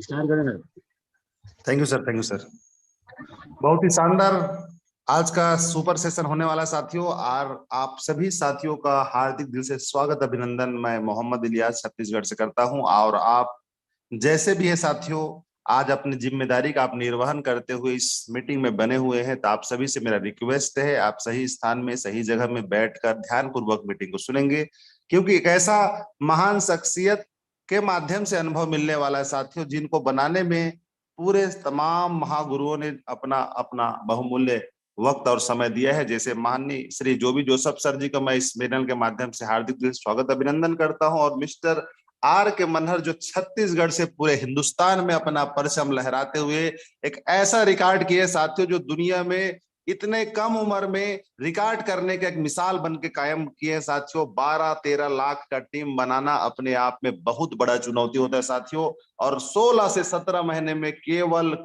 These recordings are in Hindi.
स्टार्ट करें ना। Thank you sir, thank you sir. बहुत ही शानदार आज का सुपर सेशन होने वाला साथियों, और आप सभी साथियों का हार्दिक दिल से स्वागत अभिनंदन मैं मोहम्मद इलियास छत्तीसगढ़ से करता हूं। और आप जैसे भी है साथियों, आज अपनी जिम्मेदारी का आप निर्वहन करते हुए इस मीटिंग में बने हुए हैं, तो आप सभी से मेरा रिक्वेस्ट है, आप सही स्थान में सही जगह में बैठकर ध्यान पूर्वक मीटिंग को सुनेंगे, क्योंकि एक ऐसा महान शख्सियत के माध्यम से अनुभव मिलने वाला है साथियों, जिनको बनाने में पूरे तमाम महागुरुओं ने अपना अपना बहुमूल्य वक्त और समय दिया है। जैसे माननीय श्री जोबी जोसेफ सर जी का मैं इस पैनल के माध्यम से हार्दिक दिल से स्वागत अभिनंदन करता हूं, और मिस्टर आर के मनहर जो छत्तीसगढ़ से पूरे हिंदुस्तान में अपना परचम लहराते हुए एक ऐसा रिकॉर्ड किए साथियों, जो दुनिया में इतने कम उम्र में रिकॉर्ड करने का एक मिसाल बन के कायम किए साथियों। 12-13 लाख का टीम बनाना अपने आप में बहुत बड़ा चुनौती होता है साथियों, और 16 से 17 महीने में केवल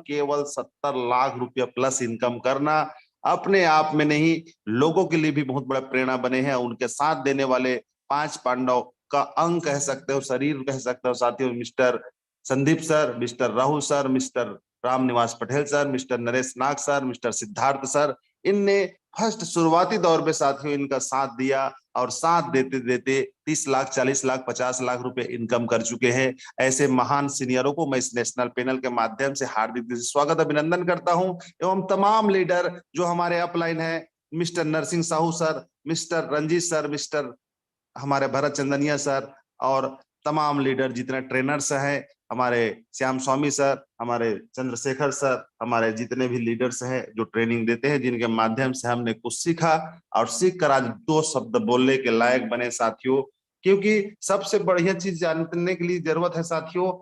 70 लाख रुपया प्लस इनकम करना अपने आप में नहीं, लोगों के लिए भी बहुत बड़ा प्रेरणा बने हैं। उनके साथ देने वाले 5 पांडव का अंग कह सकते हो, शरीर कह सकते हो साथियों, mister Sandeep sir, mister Rahul sir, mister Ram Nivas Patel sir, mister Naresh नाग सर, मिस्टर सिद्धार्थ सर, इनने फर्स्ट शुरुआती दौर में साथियों इनका साथ दिया, और साथ देते देते 30 लाख, 40 लाख, 50 लाख रुपए इनकम कर चुके हैं। ऐसे महान सीनियरों को मैं इस नेशनल पैनल के माध्यम से हार्दिक स्वागत अभिनंदन करता हूं, एवं तमाम लीडर जो हमारे अपलाइन है, mister Narsingh Sahu sir, mister Ranjit sir, mister हमारे भरत चंदनिया सर, और तमाम लीडर जितने ट्रेनर्स हैं, हमारे श्याम स्वामी सर, हमारे चंद्रशेखर सर, हमारे जितने भी लीडर्स हैं जो ट्रेनिंग देते हैं, जिनके माध्यम से हमने कुछ सीखा और सीख कर आज 2 शब्द बोलने के लायक बने साथियों। क्योंकि सबसे बढ़िया चीज जानने के लिए जरूरत है साथियों,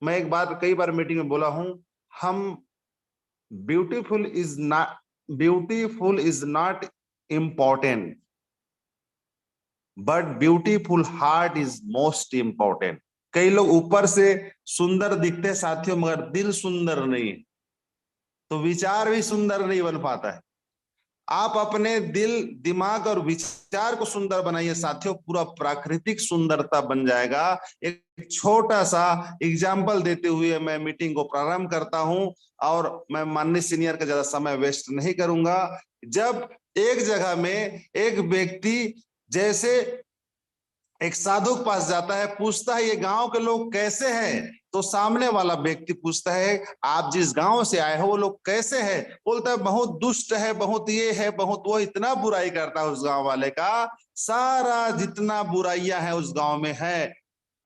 मैं एक बार कई बार मीटिंग में बोला हूं, हम beautiful is not important, but beautiful heart is most important. कई लोग ऊपर से सुंदर दिखते साथियों, मगर दिल सुंदर नहीं, तो विचार भी सुंदर नहीं बन पाता है। आप अपने दिल, दिमाग और विचार को सुंदर बनाइए साथियों, पूरा प्राकृतिक सुंदरता बन जाएगा। एक छोटा सा एग्जाम्पल देते हुए मैं मीटिंग को प्रारंभ करता हूं, और मैं माननीय सीनियर का ज्यादा समय वेस्ट नहीं करूंगा। जब एक जगह में एक व्यक्ति जैसे एक साधु के पास जाता है, पूछता है ये गांव के लोग कैसे हैं, तो सामने वाला व्यक्ति पूछता है आप जिस गांव से आए हो वो लोग कैसे हैं, बोलता है बहुत दुष्ट है, बहुत ये है, बहुत वो, इतना बुराई करता है उस गांव वाले का, सारा जितना बुराइयां हैं उस गांव में है,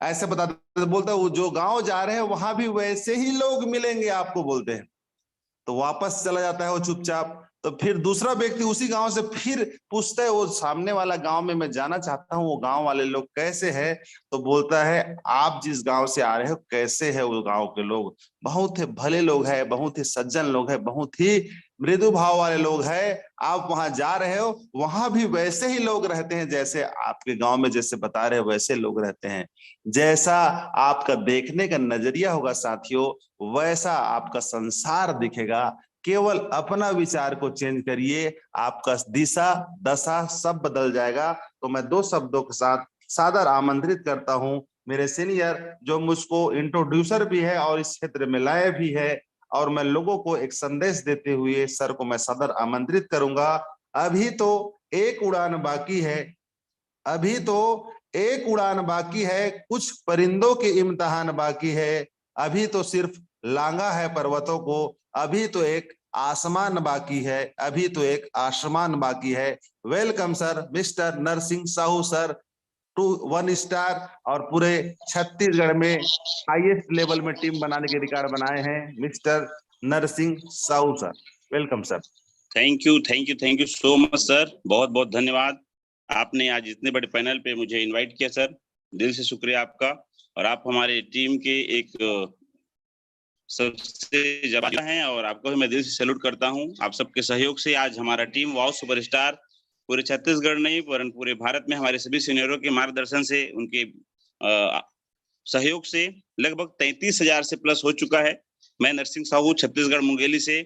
ऐसे बताते। बोलता है वो जो गांव जा रहे हैं वहां भी वैसे ही लोग मिलेंगे आपको, बोलते हैं। तो वापस चला जाता है वो चुपचाप। तो फिर दूसरा व्यक्ति उसी गांव से फिर पूछता है वो सामने वाला गांव में मैं जाना चाहता हूँ, वो गांव वाले लोग कैसे हैं, तो बोलता है आप जिस गांव से आ रहे हो कैसे है वो गांव के लोग, बहुत ही भले लोग हैं, बहुत ही सज्जन लोग हैं, बहुत ही मृदु भाव वाले लोग हैं। आप वहां जा रहे हो वहां भी वैसे ही लोग रहते हैं, जैसे आपके गांव में जैसे बता रहे हो वैसे लोग रहते हैं। जैसा आपका देखने का नजरिया होगा साथियों, वैसा आपका संसार दिखेगा। केवल अपना विचार को चेंज करिए, आपका दिशा दशा सब बदल जाएगा। तो मैं 2 शब्दों के साथ सादर आमंत्रित करता हूं मेरे सीनियर, जो मुझको इंट्रोड्यूसर भी है और इस क्षेत्र में लाए भी है, और मैं लोगों को एक संदेश देते हुए सर को मैं सादर आमंत्रित करूंगा। अभी तो एक उड़ान बाकी है, अभी तो एक उड़ान बाकी है, कुछ परिंदों के इम्तिहान बाकी है, अभी तो सिर्फ लांगा है पर्वतों को, अभी तो एक आसमान बाकी है, अभी तो एक आसमान बाकी है। Welcome sir, mister Narsingh Sahu sir, to 1 star, और पूरे छत्तीसगढ़ में हाईएस्ट लेवल में टीम बनाने के रिकॉर्ड बनाए हैं mister Narsingh Sahu sir. Welcome sir. Thank you so much sir, बहुत बहुत धन्यवाद। आपने आज इतने बड़े पैनल पे मुझे इनवाइट किया सर, दिल से शुक्रिया आपका। और आप हमारे टीम के एक सबसे जवान हैं, और आपको भी मैं दिल से सैल्यूट करता हूं। आप सबके सहयोग से आज हमारा टीम वाओ सुपरस्टार पूरे छत्तीसगढ़ नहीं वरन पूरे भारत में हमारे सभी सीनियरों के मार्गदर्शन से, उनके सहयोग से लगभग 33,000 से प्लस हो चुका है। मैं नरसिंह साहू छत्तीसगढ़ मुंगेली से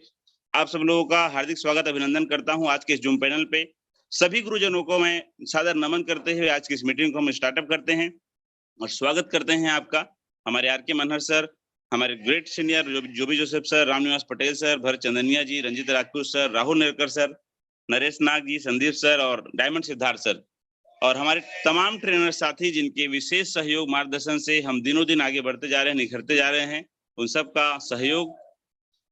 आप सब लोगों का हार्दिक स्वागत अभिनंदन करता हूं। आज के इस जूम पैनल पे सभी गुरुजनों को मैं सादर नमन करते हुए आज की इस मीटिंग को हम स्टार्टअप करते हैं और स्वागत करते हैं आपका। हमारे आर के मनहर सर हमारे great senior Jobi Joseph sir, Ramnivas Patel sir, Bharat Chandaniya ji, Ranjit Rajput sir, Rahul Nerkar sir, Naresh Nag ji, Sandeep sir और डायमंड सिद्धार्थ सर, और हमारे तमाम ट्रेनर साथी जिनके विशेष सहयोग मार्गदर्शन से हम दिनों दिन आगे बढ़ते जा रहे हैं, निखरते जा रहे हैं, उन सबका सहयोग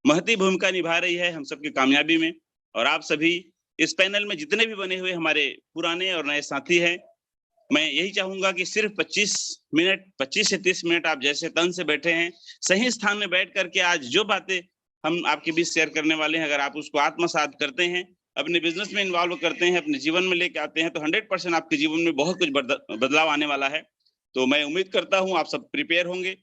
महती भूमिका निभा रही है हम सबकी कामयाबी में। और आप सभी इस पैनल में जितने भी बने हुए हमारे पुराने और नए साथी हैं, मैं यही चाहूंगा कि सिर्फ 25 से 30 मिनट आप जैसे तन से बैठे हैं, सही स्थान में बैठ करके आज जो बातें हम आपके बीच शेयर करने वाले हैं, अगर आप उसको आत्मसात करते हैं, अपने बिजनेस में इन्वॉल्व करते हैं, अपने जीवन में लेके आते हैं, तो 100% आपके जीवन में बहुत कुछ बदलाव आने वाला है। तो मैं उम्मीद करता हूं आप सब प्रिपेयर होंगे,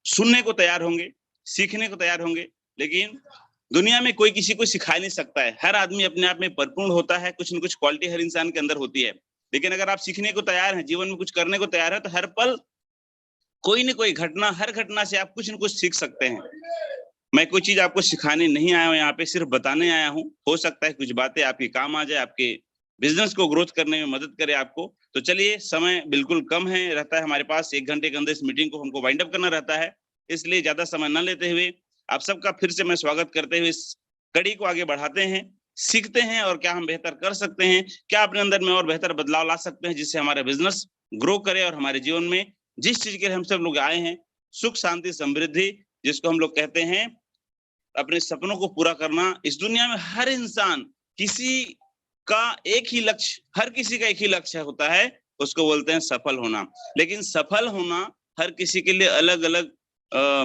सुनने को तैयार होंगे, सीखने को तैयार होंगे। लेकिन दुनिया में कोई किसी को सिखा नहीं सकता है, हर आदमी अपने आप में परिपूर्ण होता है, कुछ न कुछ क्वालिटी हर इंसान के अंदर होती है। लेकिन अगर आप सीखने को तैयार हैं, जीवन में कुछ करने को तैयार है, तो हर पल कोई न कोई घटना, हर घटना से आप कुछ न कुछ सीख सकते हैं। मैं कोई चीज आपको सिखाने नहीं आया हूं, यहाँ पे सिर्फ बताने आया हूं। हो सकता है कुछ बातें आपके काम आ जाए, आपके बिजनेस को ग्रोथ करने में मदद करे आपको। तो चलिए, समय बिल्कुल कम है रहता है हमारे पास, 1 घंटे के अंदर इस मीटिंग को हमको वाइंड अप करना रहता है, इसलिए ज्यादा समय न लेते हुए आप सबका फिर से मैं स्वागत करते हुए इस कड़ी को आगे बढ़ाते हैं, सीखते हैं और क्या हम बेहतर कर सकते हैं, क्या अपने अंदर में और बेहतर बदलाव ला सकते हैं जिससे हमारा बिजनेस ग्रो करे और हमारे जीवन में जिस चीज के लिए हम सब लोग आए हैं, सुख शांति समृद्धि, जिसको हम लोग कहते हैं अपने सपनों को पूरा करना। इस दुनिया में हर इंसान किसी का एक ही लक्ष्य, हर किसी का एक ही लक्ष्य होता है, उसको बोलते हैं सफल होना। लेकिन सफल होना हर किसी के लिए अलग अलग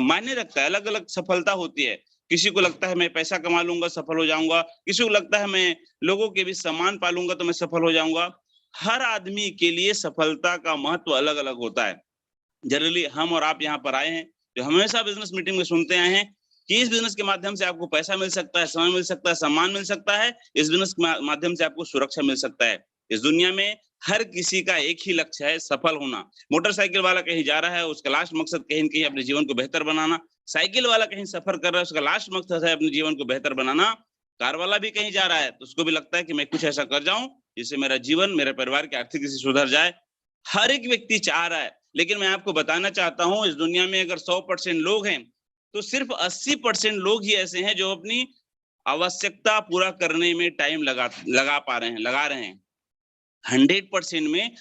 मायने रखता है, अलग अलग सफलता होती है। किसी को लगता है मैं पैसा कमा लूंगा सफल हो जाऊंगा, किसी को लगता है मैं लोगों के भी सम्मान पालूंगा तो मैं सफल हो जाऊंगा। हर आदमी के लिए सफलता का महत्व अलग अलग होता है। जनरली हम और आप यहाँ पर आए हैं, जो हमेशा बिजनेस मीटिंग में सुनते आए हैं कि इस बिजनेस के माध्यम से आपको पैसा मिल सकता है, समय मिल सकता है, सम्मान मिल सकता है, इस बिजनेस के माध्यम से आपको सुरक्षा मिल सकता है। इस दुनिया में हर किसी का एक ही लक्ष्य है, सफल होना। मोटरसाइकिल वाला कहीं जा रहा है, उसका लास्ट मकसद कहीं न कहीं अपने जीवन को बेहतर बनाना। साइकिल वाला कहीं सफर कर रहा है, उसका लास्ट मकसद है अपने जीवन को बेहतर बनाना। कार वाला भी कहीं जा रहा है, तो उसको भी लगता है कि मैं कुछ ऐसा कर जाऊं जिससे मेरा जीवन, मेरे परिवार की आर्थिक स्थिति सुधर जाए। हर एक व्यक्ति चाह रहा है, लेकिन मैं आपको बताना चाहता हूं, इस दुनिया में अगर 100% लोग हैं, तो सिर्फ 80% लोग ही ऐसे हैं जो अपनी आवश्यकता पूरा करने में टाइम लगा रहे हैं। 100% में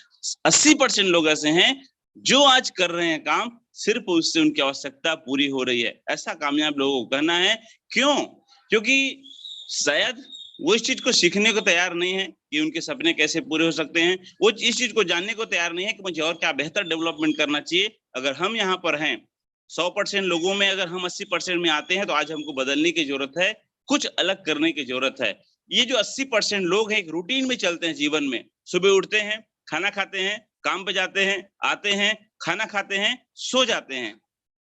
80% लोग ऐसे हैं जो आज कर रहे हैं काम, सिर्फ उससे उनकी आवश्यकता पूरी हो रही है। ऐसा कामयाब लोगों को कहना है। क्यों? क्योंकि शायद वो इस चीज को सीखने को तैयार नहीं है कि उनके सपने कैसे पूरे हो सकते हैं, वो इस चीज को जानने को तैयार नहीं है कि मुझे और क्या बेहतर डेवलपमेंट करना चाहिए। अगर हम यहाँ पर हैं, 100% लोगों में अगर हम 80% में आते हैं, तो आज हमको बदलने की जरूरत है, कुछ अलग करने की जरूरत है। ये जो 80% लोग हैं, एक रूटीन में चलते हैं जीवन में। सुबह उठते हैं, खाना खाते हैं, काम पे जाते हैं, आते हैं, खाना खाते हैं, सो जाते हैं।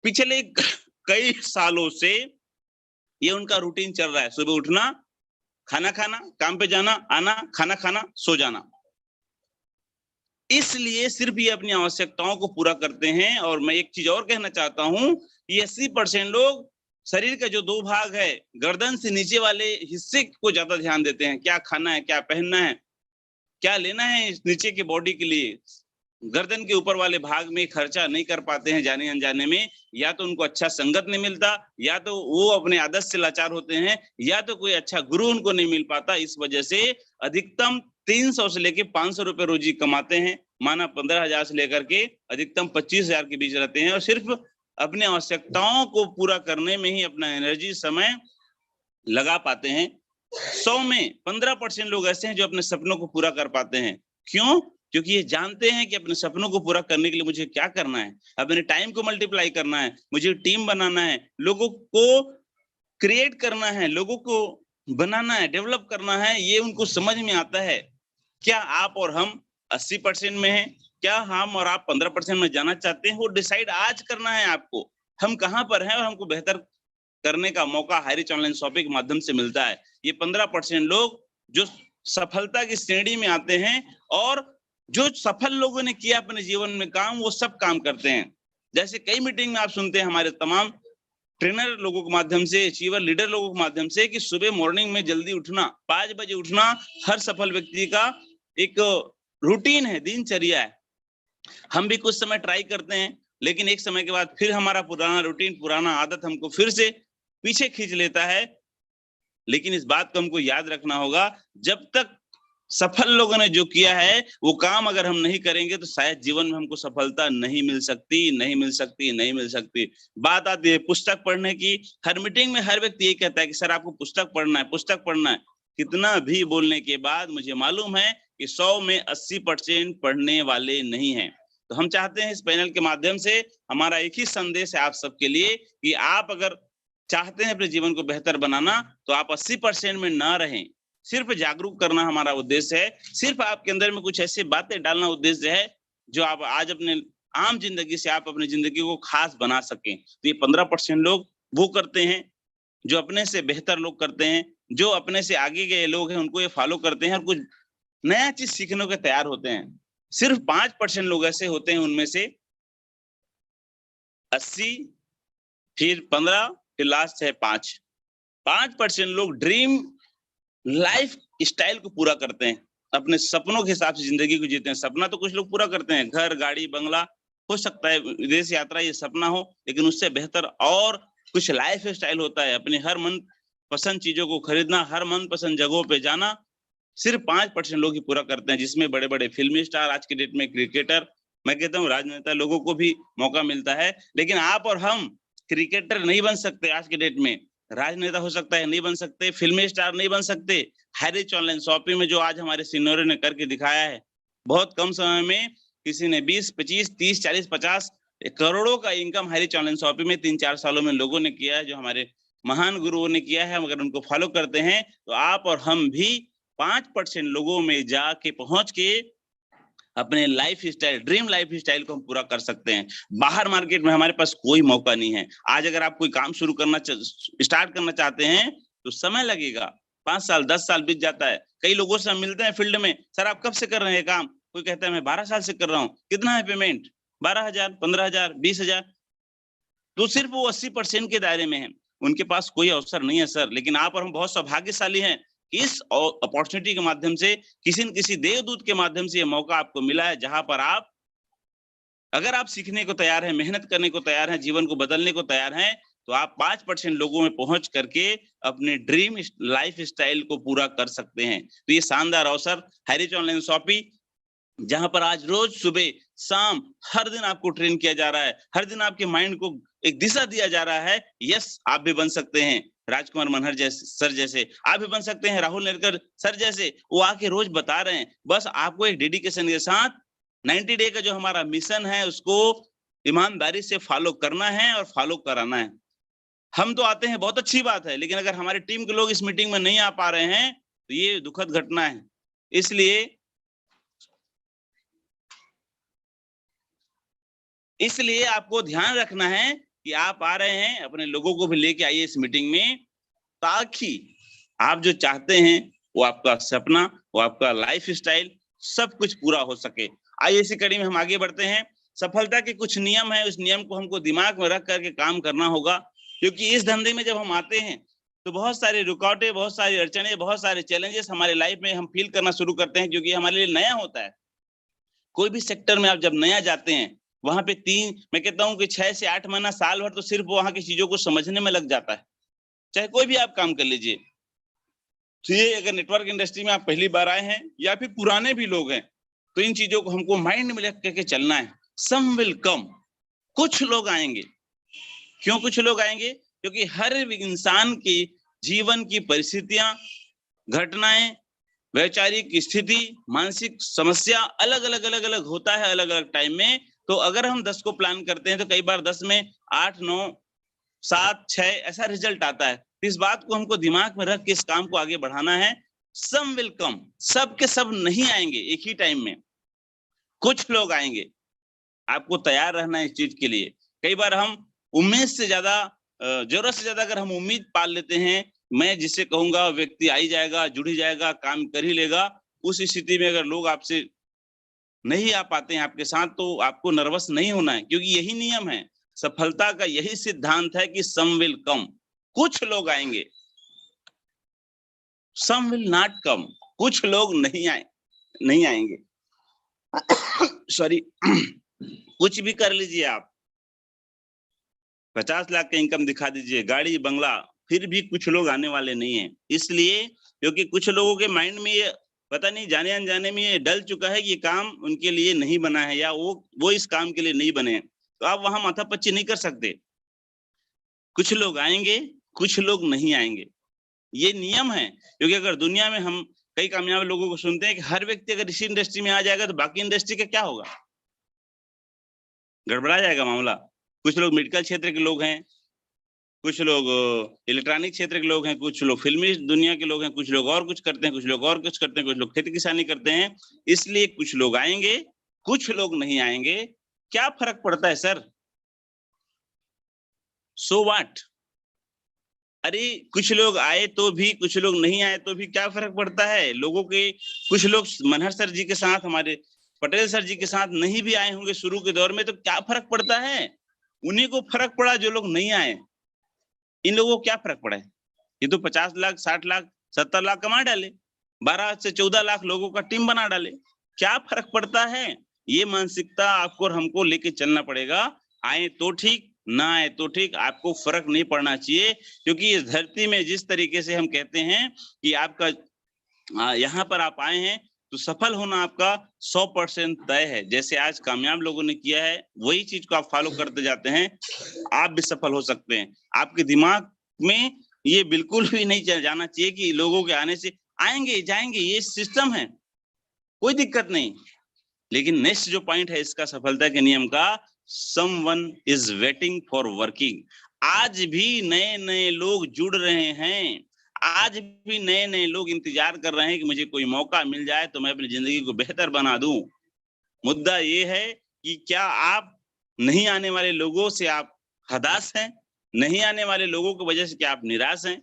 पिछले कई सालों से ये उनका रूटीन चल रहा है, सुबह उठना, खाना खाना, काम पे जाना, आना, खाना खाना, सो जाना। इसलिए सिर्फ ये अपनी आवश्यकताओं को पूरा करते हैं। और मैं एक चीज और कहना चाहता हूं, ये 80% लोग शरीर का जो 2 भाग है, गर्दन से नीचे वाले हिस्से को ज्यादा ध्यान देते हैं। क्या खाना है, क्या पहनना है, क्या लेना है इस नीचे के बॉडी के लिए। गर्दन के ऊपर वाले भाग में खर्चा नहीं कर पाते हैं जाने अनजाने में, या तो उनको अच्छा संगत नहीं मिलता, या तो वो अपने आदत से लाचार होते हैं, या तो कोई अच्छा गुरु उनको नहीं मिल पाता। इस वजह से अधिकतम 300 से लेके 500 रुपए रोजी कमाते हैं, माना 15,000 से लेकर के अधिकतम 25,000 के बीच रहते हैं, और सिर्फ अपने आवश्यकताओं को पूरा करने में ही अपना एनर्जी, समय लगा पाते हैं। 100 में 15% लोग ऐसे हैं जो अपने सपनों को पूरा कर पाते हैं। क्यों? क्योंकि ये जानते हैं कि अपने सपनों को पूरा करने के लिए मुझे क्या करना है, अपने टाइम को मल्टीप्लाई करना है, मुझे टीम बनाना है, लोगों को क्रिएट करना है, लोगों को बनाना है, डेवलप करना है। ये उनको समझ में आता है। क्या आप और हम 80% में हैं? क्या हम और आप 15% में जाना चाहते हैं? वो डिसाइड आज करना है आपको, हम कहाँ पर हैं और हमको बेहतर करने का मौका हाईरिच ऑनलाइन शॉपिंग के माध्यम से मिलता है। ये 15% लोग जो सफलता की श्रेणी में आते हैं, और जो सफल लोगों ने किया अपने जीवन में काम, वो सब काम करते हैं। जैसे कई मीटिंग में आप सुनते हैं हमारे तमाम ट्रेनर लोगों के माध्यम से, अचीवर लीडर लोगों के माध्यम से, कि सुबह मॉर्निंग में जल्दी उठना, 5 बजे उठना हर सफल व्यक्ति का एक रूटीन है, दिनचर्या है। हम भी कुछ समय ट्राई करते हैं, लेकिन एक समय के बाद फिर हमारा पुराना रूटीन, पुराना आदत हमको फिर से पीछे खींच लेता है। लेकिन इस बात को हमको याद रखना होगा, जब तक सफल लोगों ने जो किया है वो काम अगर हम नहीं करेंगे तो शायद जीवन में हमको सफलता नहीं मिल सकती, नहीं मिल सकती, नहीं मिल सकती। बात आती है पुस्तक पढ़ने की। हर मीटिंग में हर व्यक्ति यही कहता है कि सर आपको पुस्तक पढ़ना है, पुस्तक पढ़ना है। कितना भी बोलने के बाद मुझे मालूम है कि 100 में 80% पढ़ने वाले नहीं हैं। तो हम चाहते हैं इस पैनल के माध्यम से हमारा एक ही संदेश है आप सबके लिए कि आप अगर चाहते हैं अपने जीवन को बेहतर बनाना तो आप 80% में ना रहें। सिर्फ जागरूक करना हमारा उद्देश्य है, सिर्फ आपके अंदर में कुछ ऐसी बातें डालना उद्देश्य है जो आप आज अपने आम जिंदगी से आप अपनी जिंदगी को खास बना सकें। तो ये 15% लोग वो करते हैं जो अपने से बेहतर लोग करते हैं, जो अपने से आगे गए लोग हैं उनको ये फॉलो करते हैं और कुछ नया चीज सीखने को तैयार होते हैं। सिर्फ 5% लोग ऐसे होते हैं, उनमें से 80, फिर 15, फिर लास्ट है 5% लोग ड्रीम लाइफ स्टाइल को पूरा करते हैं, अपने सपनों के हिसाब से जिंदगी को जीते हैं। सपना तो कुछ लोग पूरा करते हैं, घर, गाड़ी, बंगला, हो सकता है विदेश यात्रा ये सपना हो, लेकिन उससे बेहतर और कुछ लाइफ स्टाइल होता है, अपने हर मन पसंद चीजों को खरीदना, हर मन पसंद जगहों पे जाना। सिर्फ 5% लोग ही पूरा करते हैं, जिसमें बड़े बड़े फिल्मी स्टार, आज के डेट में क्रिकेटर, मैं कहता हूँ राजनेता लोगों को भी मौका मिलता है। लेकिन आप और हम क्रिकेटर नहीं बन सकते आज के डेट में, राजनेता हो सकता है नहीं बन सकते, फिल्मी स्टार नहीं बन सकते। हैरिच ऑनलाइन शॉपिंग में जो आज हमारे सीनियरों ने करके दिखाया है, बहुत कम समय में किसी ने 20, 25, 30, 40, 50 करोड़ों का इनकम हैरिच ऑनलाइन शॉपिंग में 3-4 सालों में लोगों ने किया है, जो हमारे महान गुरुओं ने किया है। अगर उनको फॉलो करते हैं तो आप और हम भी 5% लोगों में जाके पहुंच के अपने life style, dream life style को हम पूरा कर सकते हैं। बाहर मार्केट में हमारे पास कोई मौका नहीं है। आज अगर आप कोई काम शुरू करना स्टार्ट करना चाहते हैं तो समय लगेगा, 5 साल 10 साल बीत जाता है। कई लोगों से हम मिलते हैं फील्ड में, सर आप कब से कर रहे हैं काम? कोई कहता है मैं 12 साल से कर रहा हूँ। कितना है पेमेंट? 12,000, 15,000, 20,000। तो सिर्फ वो 80% के दायरे में है, उनके पास कोई अवसर नहीं है सर। लेकिन आप और हम बहुत सौभाग्यशाली हैं, इस अपॉर्चुनिटी के माध्यम से, किसी न किसी देवदूत के माध्यम से ये मौका आपको मिला है, जहां पर आप अगर आप सीखने को तैयार हैं, मेहनत करने को तैयार हैं, जीवन को बदलने को तैयार हैं, तो आप 5% लोगों में पहुंच करके अपने ड्रीम लाइफ स्टाइल को पूरा कर सकते हैं। तो ये शानदार अवसर हैरिच ऑनलाइन शॉपिंग, जहां पर आज रोज सुबह शाम हर दिन आपको ट्रेन किया जा रहा है, हर दिन आपके माइंड को एक दिशा दिया जा रहा है। यस, आप भी बन सकते हैं राजकुमार मनहर जैसे सर जैसे, आप भी बन सकते हैं राहुल नेरकर सर जैसे। वो आके रोज बता रहे हैं, बस आपको एक डेडिकेशन के साथ 90 डे का जो हमारा मिशन है उसको ईमानदारी से फॉलो करना है और फॉलो कराना है। हम तो आते हैं, बहुत अच्छी बात है, लेकिन अगर हमारी टीम के लोग इस मीटिंग में नहीं आ पा रहे हैं तो ये दुखद घटना है। इसलिए आपको ध्यान रखना है कि आप आ रहे हैं, अपने लोगों को भी लेके आइए इस मीटिंग में, ताकि आप जो चाहते हैं वो आपका सपना, वो आपका लाइफ स्टाइल सब कुछ पूरा हो सके। आइए इसी कड़ी में हम आगे बढ़ते हैं। सफलता के कुछ नियम है, उस नियम को हमको दिमाग में रख करके काम करना होगा, क्योंकि इस धंधे में जब हम आते हैं तो बहुत सारी रुकावटें, बहुत सारी अड़चने, बहुत सारे चैलेंजेस हमारे लाइफ में हम फील करना शुरू करते हैं, क्योंकि हमारे लिए नया होता है। कोई भी सेक्टर में आप जब नया जाते हैं, वहां पे मैं कहता हूँ कि 6 से 8 महीना, साल भर तो सिर्फ वहां की चीजों को समझने में लग जाता है, चाहे कोई भी आप काम कर लीजिए। तो ये अगर नेटवर्क इंडस्ट्री में आप पहली बार आए हैं या फिर पुराने भी लोग हैं, तो इन चीजों को हमको माइंड में रख करके चलना है। सम विल कम, कुछ लोग आएंगे। क्यों कुछ लोग आएंगे? क्योंकि हर इंसान की जीवन की परिस्थितियां, घटनाएं, वैचारिक स्थिति, मानसिक समस्या अलग अलग होता है, अलग अलग टाइम में। तो अगर हम 10 को प्लान करते हैं तो कई बार 10 में 8, 9, 7, 6 ऐसा रिजल्ट आता है। इस बात को हमको दिमाग में रख के इस काम को आगे बढ़ाना है। सम विल कम, सब के सब नहीं आएंगे एक ही टाइम में, कुछ लोग आएंगे। आपको तैयार रहना है इस चीज के लिए। कई बार हम उम्मीद से ज्यादा, जरूरत से ज्यादा अगर हम उम्मीद पाल लेते हैं, मैं जिससे कहूंगा व्यक्ति आ ही जाएगा, जुड़ ही जाएगा, काम कर ही लेगा, उस स्थिति में अगर लोग आपसे नहीं आ पाते हैं आपके साथ, तो आपको नर्वस नहीं होना है, क्योंकि यही नियम है, सफलता का यही सिद्धांत है कि सम विल कम, कुछ लोग आएंगे। सम विल नॉट कम, कुछ लोग नहीं आएंगे। सॉरी, कुछ भी कर लीजिए आप, 50 लाख का इनकम दिखा दीजिए, गाड़ी बंगला, फिर भी कुछ लोग आने वाले नहीं है। इसलिए क्योंकि कुछ लोगों के माइंड में ये पता नहीं जाने अनजाने में ये डल चुका है कि ये काम उनके लिए नहीं बना है, या वो इस काम के लिए नहीं बने हैं, तो आप वहां माथापच्ची नहीं कर सकते। कुछ लोग आएंगे, कुछ लोग नहीं आएंगे, ये नियम है। क्योंकि अगर दुनिया में हम कई कामयाब लोगों को सुनते हैं कि हर व्यक्ति अगर इसी इंडस्ट्री में आ जाएगा तो बाकी इंडस्ट्री का क्या होगा, गड़बड़ा जाएगा मामला। कुछ लोग मेडिकल क्षेत्र के लोग हैं, कुछ लोग इलेक्ट्रॉनिक क्षेत्र के लोग हैं, कुछ लोग फिल्मी दुनिया के लोग हैं, कुछ लोग और कुछ करते हैं, कुछ लोग और कुछ करते हैं, कुछ लोग खेती किसानी करते हैं। इसलिए कुछ लोग आएंगे, कुछ लोग नहीं आएंगे। क्या फर्क पड़ता है सर? So what? अरे कुछ लोग आए तो भी, कुछ लोग नहीं आए तो भी क्या फर्क पड़ता है? लोगों के कुछ लोग मनहर सर जी के साथ, हमारे पटेल सर जी के साथ नहीं भी आए होंगे शुरू के दौर में, तो क्या फर्क पड़ता है? उन्हीं को फर्क पड़ा जो लोग नहीं आए। इन लोगों को क्या फर्क पड़ा है? ये तो 50 लाख 60 लाख 70 लाख कमा डाले, 12 से 14 लाख लोगों का टीम बना डाले, क्या फर्क पड़ता है? ये मानसिकता आपको और हमको लेके चलना पड़ेगा। आए तो ठीक, ना आए तो ठीक, आपको फर्क नहीं पड़ना चाहिए। क्योंकि इस धरती में जिस तरीके से हम कहते हैं कि आपका यहाँ पर आप आए हैं तो सफल होना आपका 100% तय है। जैसे आज कामयाब लोगों ने किया है, वही चीज को आप फॉलो करते जाते हैं, आप भी सफल हो सकते हैं। आपके दिमाग में ये बिल्कुल भी नहीं जाना चाहिए कि लोगों के आने से आएंगे जाएंगे, ये सिस्टम है, कोई दिक्कत नहीं। लेकिन नेक्स्ट जो पॉइंट है इसका सफलता के नियम का, someone is waiting for working। आज भी नए नए लोग जुड़ रहे हैं, आज भी नए नए लोग इंतजार कर रहे हैं कि मुझे कोई मौका मिल जाए तो मैं अपनी जिंदगी को बेहतर बना दूं। मुद्दा ये है कि क्या आप नहीं आने वाले लोगों से आप हताश हैं? नहीं आने वाले लोगों की वजह से क्या आप निराश हैं?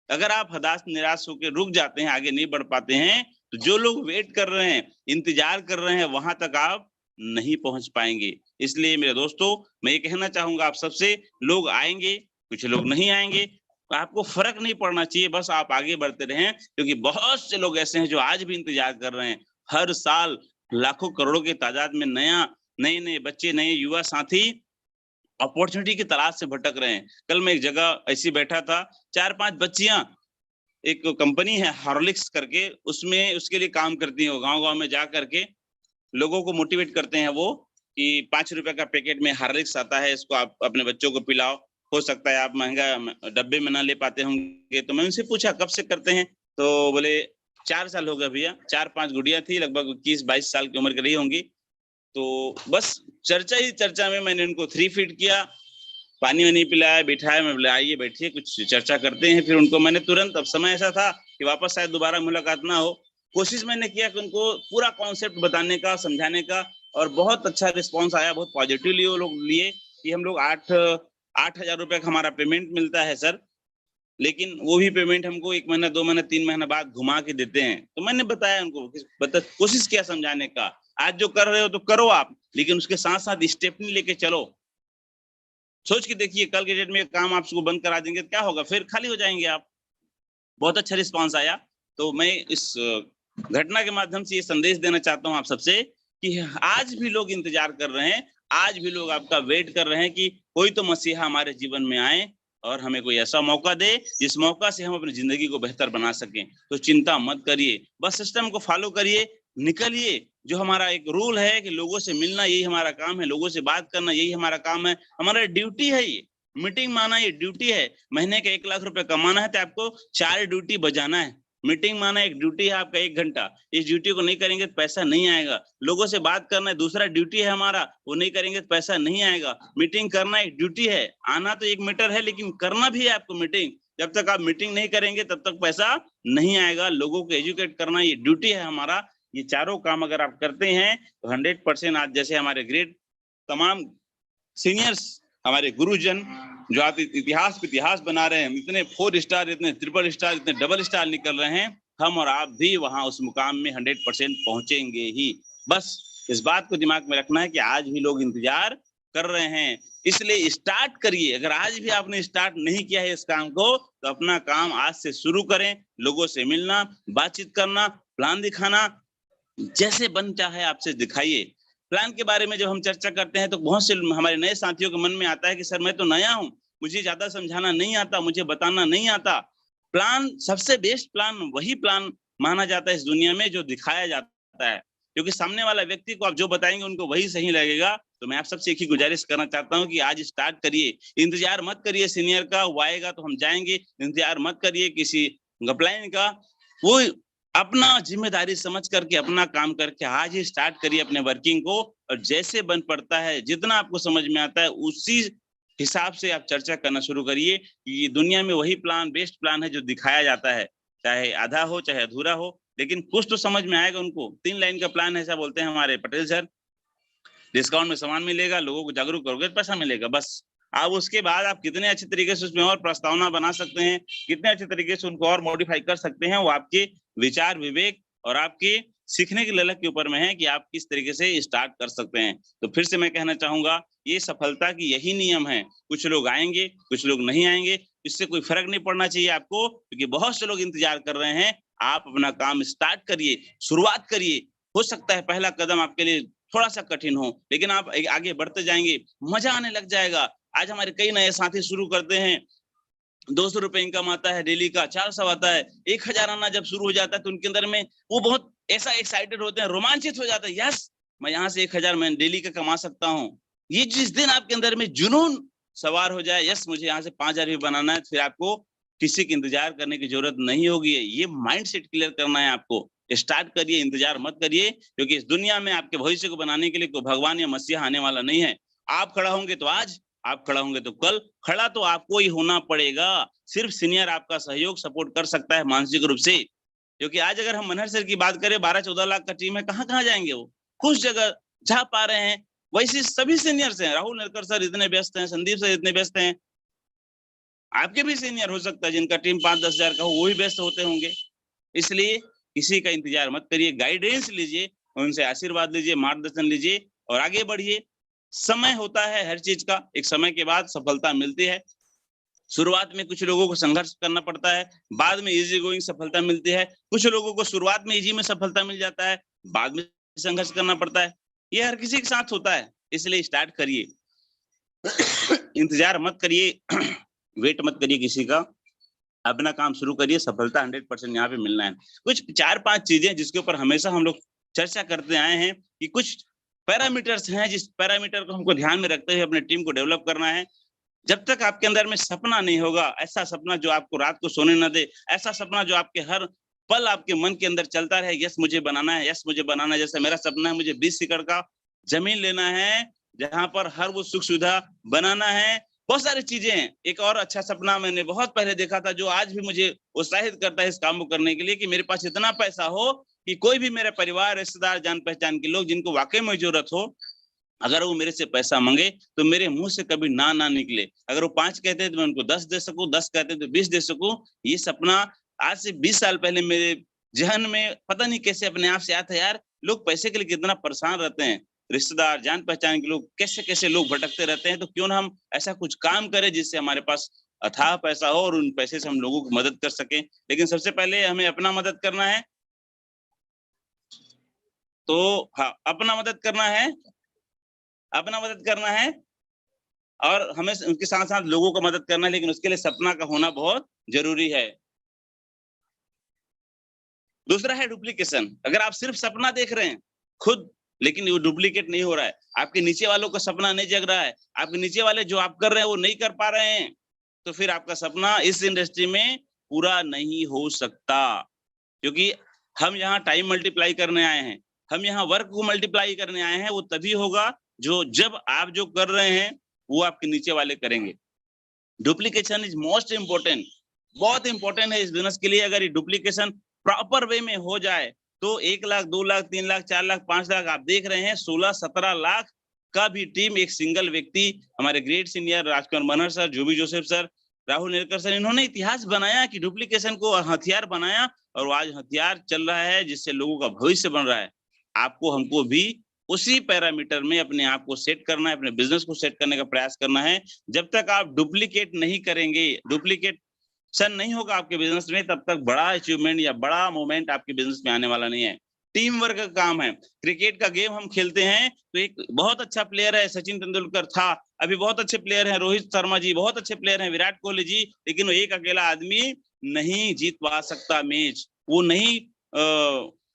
अगर आप हताश निराश होकर रुक जाते हैं, आगे नहीं बढ़ पाते हैं, तो जो लोग वेट कर रहे हैं, इंतजार कर रहे हैं, वहां तक आप नहीं पहुंच पाएंगे। इसलिए मेरे दोस्तों, मैं ये कहना चाहूंगा आप सबसे, लोग आएंगे, कुछ लोग नहीं आएंगे, आपको फर्क नहीं पड़ना चाहिए, बस आप आगे बढ़ते रहें। क्योंकि बहुत से लोग ऐसे हैं जो आज भी इंतजार कर रहे हैं। हर साल लाखों करोड़ों की तादाद में नए नए बच्चे, नए युवा साथी अपॉर्चुनिटी की तलाश से भटक रहे हैं। कल मैं एक जगह ऐसी बैठा था, 4-5 बच्चियां, एक कंपनी है हॉर्लिक्स करके, उसमें उसके लिए काम करती है। वो गांव-गांव में जा करके लोगों को मोटिवेट करते हैं वो, कि 5 रुपए का पैकेट में हॉर्लिक्स आता है, इसको आप अपने बच्चों को पिलाओ। हो सकता है आप महंगा डब्बे में ना ले पाते होंगे। तो मैं उनसे पूछा कब से करते हैं, तो बोले 4 साल हो गए भैया। 4-5 गुड़िया थी, लगभग 21-22 साल की उम्र की रही होंगी। तो बस चर्चा ही चर्चा में मैंने उनको 3 फीट किया, पानी वानी पिलाया, बिठाया, मैं बोले आइए बैठिए कुछ चर्चा करते हैं। फिर उनको मैंने तुरंत, अब समय ऐसा था कि वापस शायद दोबारा मुलाकात ना हो, कोशिश मैंने किया कि उनको पूरा कॉन्सेप्ट बताने का, समझाने का, और बहुत अच्छा रिस्पांस आया, बहुत पॉजिटिवली वो लोग लिए कि हम लोग 8,000 रुपए का हमारा पेमेंट मिलता है सर, लेकिन वो भी पेमेंट हमको 1 महीना 2 महीना 3 महीना बाद घुमा के देते हैं। तो मैंने बताया उनको, कोशिश किया समझाने का, आज जो कर रहे हो तो करो आप, लेकिन उसके साथ साथ स्टेप नहीं लेके चलो। सोच के देखिए कल के डेट में काम आप उसको बंद करा देंगे तो क्या होगा, फिर खाली हो जाएंगे आप। बहुत अच्छा रिस्पांस आया। तो मैं इस घटना के माध्यम से ये संदेश देना चाहता हूं आप सबसे कि आज भी लोग इंतजार कर रहे हैं, आज भी लोग आपका वेट कर रहे हैं कि कोई तो मसीहा हमारे जीवन में आए और हमें कोई ऐसा मौका दे जिस मौका से हम अपनी जिंदगी को बेहतर बना सकें। तो चिंता मत करिए, बस सिस्टम को फॉलो करिए, निकलिए। जो हमारा एक रूल है कि लोगों से मिलना यही हमारा काम है, लोगों से बात करना यही हमारा काम है, हमारा ड्यूटी है। ये मीटिंग माना ये ड्यूटी है। महीने का 1 लाख रुपए कमाना है तो आपको 4 ड्यूटी बजाना है। मीटिंग माना एक ड्यूटी है आपका 1 घंटा, इस ड्यूटी को नहीं करेंगे तो पैसा नहीं आएगा। लोगों से बात करना है दूसरा ड्यूटी है हमारा, वो नहीं करेंगे तो पैसा नहीं आएगा। मीटिंग करना एक ड्यूटी है, आना तो 1 मीटर है लेकिन करना भी है आपको मीटिंग। जब तक आप मीटिंग नहीं करेंगे तब तक पैसा नहीं आएगा। लोगों को एजुकेट करना ये ड्यूटी है हमारा। ये चारों काम अगर आप करते हैं तो 100% आज जैसे हमारे ग्रेट तमाम सीनियर्स, हमारे गुरुजन जो आप इतिहास बना रहे हैं, इतने 4 स्टार, इतने ट्रिपल स्टार, इतने डबल स्टार निकल रहे हैं, हम और आप भी वहां उस मुकाम में 100% पहुंचेंगे ही। बस इस बात को दिमाग में रखना है कि आज भी लोग इंतजार कर रहे हैं, इसलिए स्टार्ट करिए। अगर आज भी आपने स्टार्ट नहीं किया है इस काम को, तो अपना काम आज से शुरू करें। लोगों से मिलना, बातचीत करना, प्लान दिखाना, जैसे बन चाहे आपसे दिखाइए। प्लान के बारे में जब हम चर्चा करते हैं तो बहुत से हमारे नए साथियों के मन में आता है कि सर मैं तो नया हूं, मुझे ज्यादा समझाना नहीं आता, मुझे बताना नहीं आता। प्लान, सबसे बेस्ट प्लान वही प्लान माना जाता है इस दुनिया में जो दिखाया जाता है, क्योंकि सामने वाला व्यक्ति को आप जो बताएंगे उनको वही सही लगेगा। तो मैं आप सबसे एक ही गुजारिश करना चाहता हूं कि आज स्टार्ट करिए, इंतजार मत करिए सीनियर का, वो आएगा तो हम जाएंगे, इंतजार मत करिए किसी अपलाइन का। वो अपना जिम्मेदारी समझ करके अपना काम करके आज ही स्टार्ट करिए अपने वर्किंग को, और जैसे बन पड़ता है, जितना आपको समझ में आता है उसी हिसाब से आप चर्चा करना शुरू करिए। कि दुनिया में वही प्लान बेस्ट प्लान है जो दिखाया जाता है, चाहे आधा हो चाहे अधूरा हो, लेकिन कुछ तो समझ में आएगा उनको। 3 लाइन का प्लान है, ऐसा बोलते हैं हमारे पटेल सर, डिस्काउंट में सामान मिलेगा, लोगों को जागरूक करोगे पैसा मिलेगा, बस। अब उसके बाद आप कितने अच्छे तरीके से उसमें और प्रस्तावना बना सकते हैं, कितने अच्छे तरीके से उनको और मॉडिफाई कर सकते हैं, वो आपके विचार विवेक और आपके सीखने की ललक के ऊपर में है कि आप किस तरीके से स्टार्ट कर सकते हैं। तो फिर से मैं कहना चाहूंगा, ये सफलता की यही नियम है, कुछ लोग आएंगे कुछ लोग नहीं आएंगे, इससे कोई फर्क नहीं पड़ना चाहिए आपको, क्योंकि बहुत से लोग इंतजार कर रहे हैं। आप अपना काम स्टार्ट करिए, शुरुआत करिए। हो सकता है पहला कदम आपके लिए थोड़ा सा कठिन हो, लेकिन आप आगे बढ़ते जाएंगे, मजा आने लग जाएगा। आज हमारे कई नए साथी शुरू करते हैं, 200 रुपए इनकम आता है डेली का, 400 आता है, 1000 आना जब शुरू हो जाता है तो उनके अंदर में वो बहुत ऐसा एक्साइटेड होते हैं, रोमांचित हो जाता है, यस मैं यहाँ से 1000 मैं डेली का कमा सकता हूँ। ये जिस दिन आपके अंदर में जुनून सवार हो जाए, यस मुझे यहाँ से 5000 भी बनाना है, फिर आपको किसी की इंतजार करने की जरूरत नहीं होगी। ये माइंड सेट क्लियर करना है आपको। स्टार्ट करिए, इंतजार मत करिए, क्योंकि इस दुनिया में आपके भविष्य को बनाने के लिए कोई भगवान या मसीहा आने वाला नहीं है। आप खड़ा होंगे तो आज, आप खड़ा होंगे तो कल, खड़ा तो आपको ही होना पड़ेगा। सिर्फ सीनियर आपका सहयोग सपोर्ट कर सकता है मानसिक रूप से, क्योंकि आज अगर हम मनहर सर की बात करें, 12-14 लाख का टीम है, कहाँ जाएंगे वो, कुछ जगह जा पा रहे हैं। वैसे सभी सीनियर्स हैं, राहुल नरकर सर इतने व्यस्त हैं, संदीप सर इतने व्यस्त हैं, आपके भी सीनियर हो सकता है जिनका टीम 5-10 हजार का हो, वो भी व्यस्त होते होंगे। इसलिए किसी का इंतजार मत करिए, गाइडेंस लीजिए, उनसे आशीर्वाद लीजिए, मार्गदर्शन लीजिए और आगे बढ़िए। समय होता है हर चीज का, एक समय के बाद सफलता मिलती है। शुरुआत में कुछ लोगों को संघर्ष करना पड़ता है, बाद में इजी गोइंग सफलता मिलती है। कुछ लोगों को शुरुआत में इजी में सफलता मिल जाता है, बाद में संघर्ष करना पड़ता है। ये हर किसी के साथ होता है, इसलिए स्टार्ट करिए। इंतजार मत करिए, वेट मत करिए किसी का, अपना काम शुरू करिए, सफलता 100% यहाँ पे मिलना है। कुछ 4-5 चीजें जिसके ऊपर हमेशा हम लोग चर्चा करते आए हैं कि कुछ पैरामीटर्स हैं, जिस पैरामीटर को हमको ध्यान में रखते हुए अपने टीम को डेवलप करना है। जब तक आपके अंदर में सपना नहीं होगा, ऐसा सपना जो आपको रात को सोने न दे, ऐसा सपना जो आपके हर पल आपके मन के अंदर चलता रहे, यस मुझे बनाना है, यस मुझे बनाना है। जैसे मेरा सपना है, मुझे 20 एकड़ का जमीन लेना है, जहां पर हर वो सुख सुविधा बनाना है, बहुत सारी चीजें हैं। एक और अच्छा सपना मैंने बहुत पहले देखा था, जो आज भी मुझे उत्साहित करता है इस काम को करने के लिए, कि मेरे पास इतना पैसा हो कि कोई भी मेरा परिवार, रिश्तेदार, जान पहचान के लोग जिनको वाकई में जरूरत हो, अगर वो मेरे से पैसा मांगे तो मेरे मुंह से कभी ना निकले। अगर वो 5 कहते हैं तो मैं उनको 10 दे सकूं, 10 कहते हैं तो 20 दे सकूं। ये सपना आज से 20 साल पहले मेरे जहन में पता नहीं कैसे अपने आप से आया था, यार लोग पैसे के लिए कितना परेशान रहते हैं, रिश्तेदार, जान पहचान के लोग, कैसे लोग भटकते रहते हैं, तो क्यों ना हम ऐसा कुछ काम करें जिससे हमारे पास अथाह पैसा हो और उन पैसे से हम लोगों की मदद कर सकें। लेकिन सबसे पहले हमें अपना मदद करना है, तो हाँ अपना मदद करना है, अपना मदद करना है, और हमें उनके साथ साथ लोगों को मदद करना है, लेकिन उसके लिए सपना का होना बहुत जरूरी है। दूसरा है डुप्लीकेशन। अगर आप सिर्फ सपना देख रहे हैं खुद, लेकिन वो डुप्लीकेट नहीं हो रहा है, आपके नीचे वालों का सपना नहीं जग रहा है, आपके नीचे वाले जो आप कर रहे हैं वो नहीं कर पा रहे हैं, तो फिर आपका सपना इस इंडस्ट्री में पूरा नहीं हो सकता। क्योंकि हम यहाँ टाइम मल्टीप्लाई करने आए हैं, हम यहाँ वर्क को मल्टीप्लाई करने आए हैं। वो तभी होगा जो जब आप जो कर रहे हैं वो आपके नीचे वाले करेंगे। डुप्लीकेशन इज मोस्ट इंपोर्टेंट, बहुत इंपॉर्टेंट है इस बिजनेस के लिए। अगर ये डुप्लीकेशन प्रॉपर वे में हो जाए तो 1 लाख, 2 लाख, 3 लाख, 4 लाख, 5 लाख, आप देख रहे हैं 16-17 लाख का भी टीम एक सिंगल व्यक्ति, हमारे great senior Rajkumar Manhar sir, Jobi Joseph sir, Rahul Nerkar sir, इन्होंने इतिहास बनाया कि डुप्लीकेशन को हथियार बनाया, और वो आज हथियार चल रहा है जिससे लोगों का भविष्य बन रहा है। आपको हमको भी उसी पैरामीटर में अपने आप को सेट करना है, अपने बिजनेस को सेट करने का प्रयास करना है। जब तक आप डुप्लीकेट नहीं करेंगे, डुप्लीकेशन नहीं होगा आपके बिजनेस में, तब तक बड़ा अचीवमेंट या बड़ा मोमेंट आपके बिजनेस में आने वाला नहीं है। टीम वर्क का काम है। क्रिकेट का गेम हम खेलते हैं तो एक बहुत अच्छा प्लेयर है सचिन तेंदुलकर था, अभी बहुत अच्छे प्लेयर हैं रोहित शर्मा जी, बहुत अच्छे प्लेयर हैं विराट कोहली जी, लेकिन वो एक अकेला आदमी नहीं जीत पा सकता मैच। वो नहीं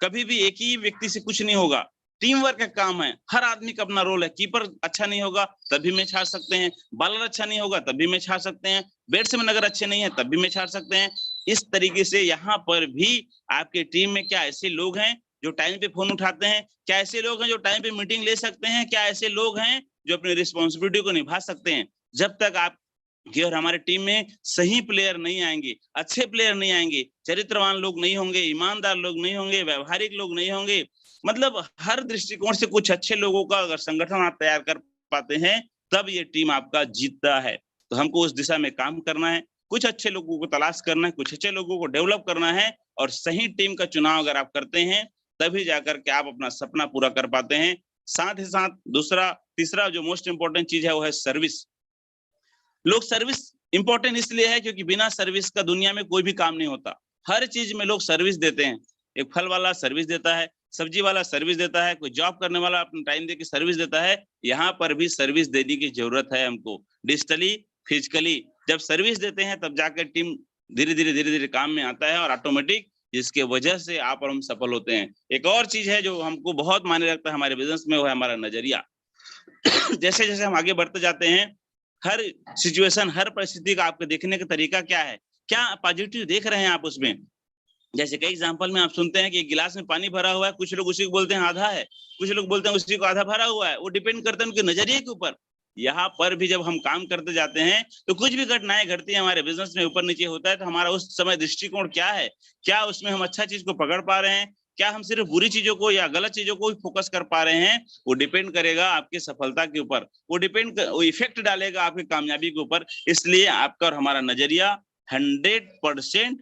कभी भी एक ही व्यक्ति से कुछ नहीं होगा। टीम वर्क का काम है, हर आदमी का अपना रोल है। कीपर अच्छा नहीं होगा तभी मैच हार सकते हैं, बॉलर अच्छा नहीं होगा तभी मैच हार सकते हैं, बैट्समैन अगर अच्छे नहीं है तब भी मैच हार सकते हैं। इस तरीके से यहाँ पर भी आपके टीम में क्या ऐसे लोग हैं जो टाइम पे फोन उठाते हैं, क्या ऐसे लोग हैं जो टाइम पे मीटिंग ले सकते हैं, क्या ऐसे लोग हैं जो अपनी रिस्पॉन्सिबिलिटी को निभा सकते हैं। जब तक आप कि और हमारे टीम में सही प्लेयर नहीं आएंगे, अच्छे प्लेयर नहीं आएंगे, चरित्रवान लोग नहीं होंगे, ईमानदार लोग नहीं होंगे, व्यवहारिक लोग नहीं होंगे, मतलब हर दृष्टिकोण से कुछ अच्छे लोगों का अगर संगठन आप तैयार कर पाते हैं तब ये टीम आपका जीतता है। तो हमको उस दिशा में काम करना है, कुछ अच्छे लोगों को तलाश करना है, कुछ अच्छे लोगों को डेवलप करना है और सही टीम का चुनाव अगर आप करते हैं तभी जाकर के आप अपना सपना पूरा कर पाते हैं। साथ ही साथ तीसरा जो मोस्ट इंपोर्टेंट चीज है वो है सर्विस। लोग सर्विस इंपॉर्टेंट इसलिए है क्योंकि बिना सर्विस का दुनिया में कोई भी काम नहीं होता। हर चीज में लोग सर्विस देते हैं। एक फल वाला सर्विस देता है, सब्जी वाला सर्विस देता है, कोई जॉब करने वाला अपना टाइम देके सर्विस देता है। यहाँ पर भी सर्विस देने की जरूरत है हमको, डिजिटली फिजिकली। जब सर्विस देते हैं तब जाकर टीम धीरे धीरे काम में आता है और ऑटोमेटिक जिसके वजह से आप और हम सफल होते हैं। एक और चीज है जो हमको बहुत मायने रखता है हमारे बिजनेस में, वो है हमारा नजरिया। जैसे जैसे हम आगे बढ़ते जाते हैं, हर सिचुएशन, हर परिस्थिति का आपके देखने का तरीका क्या है, क्या पॉजिटिव देख रहे हैं आप उसमें। जैसे कई एग्जांपल में आप सुनते हैं कि एक गिलास में पानी भरा हुआ है, कुछ लोग उसी को बोलते हैं आधा है, कुछ लोग बोलते हैं उसी को आधा भरा हुआ है। वो डिपेंड करता है उनके नजरिए के ऊपर। यहाँ पर भी जब हम काम करते जाते हैं तो कुछ भी घटनाएं घटती हैं हमारे बिजनेस में, ऊपर नीचे होता है, तो हमारा उस समय दृष्टिकोण क्या है, क्या उसमें हम अच्छा चीज को पकड़ पा रहे हैं, क्या हम सिर्फ बुरी चीजों को या गलत चीजों को ही फोकस कर पा रहे हैं, वो डिपेंड करेगा आपकी सफलता के ऊपर। वो इफेक्ट डालेगा आपकी कामयाबी के ऊपर। इसलिए आपका और हमारा नजरिया 100%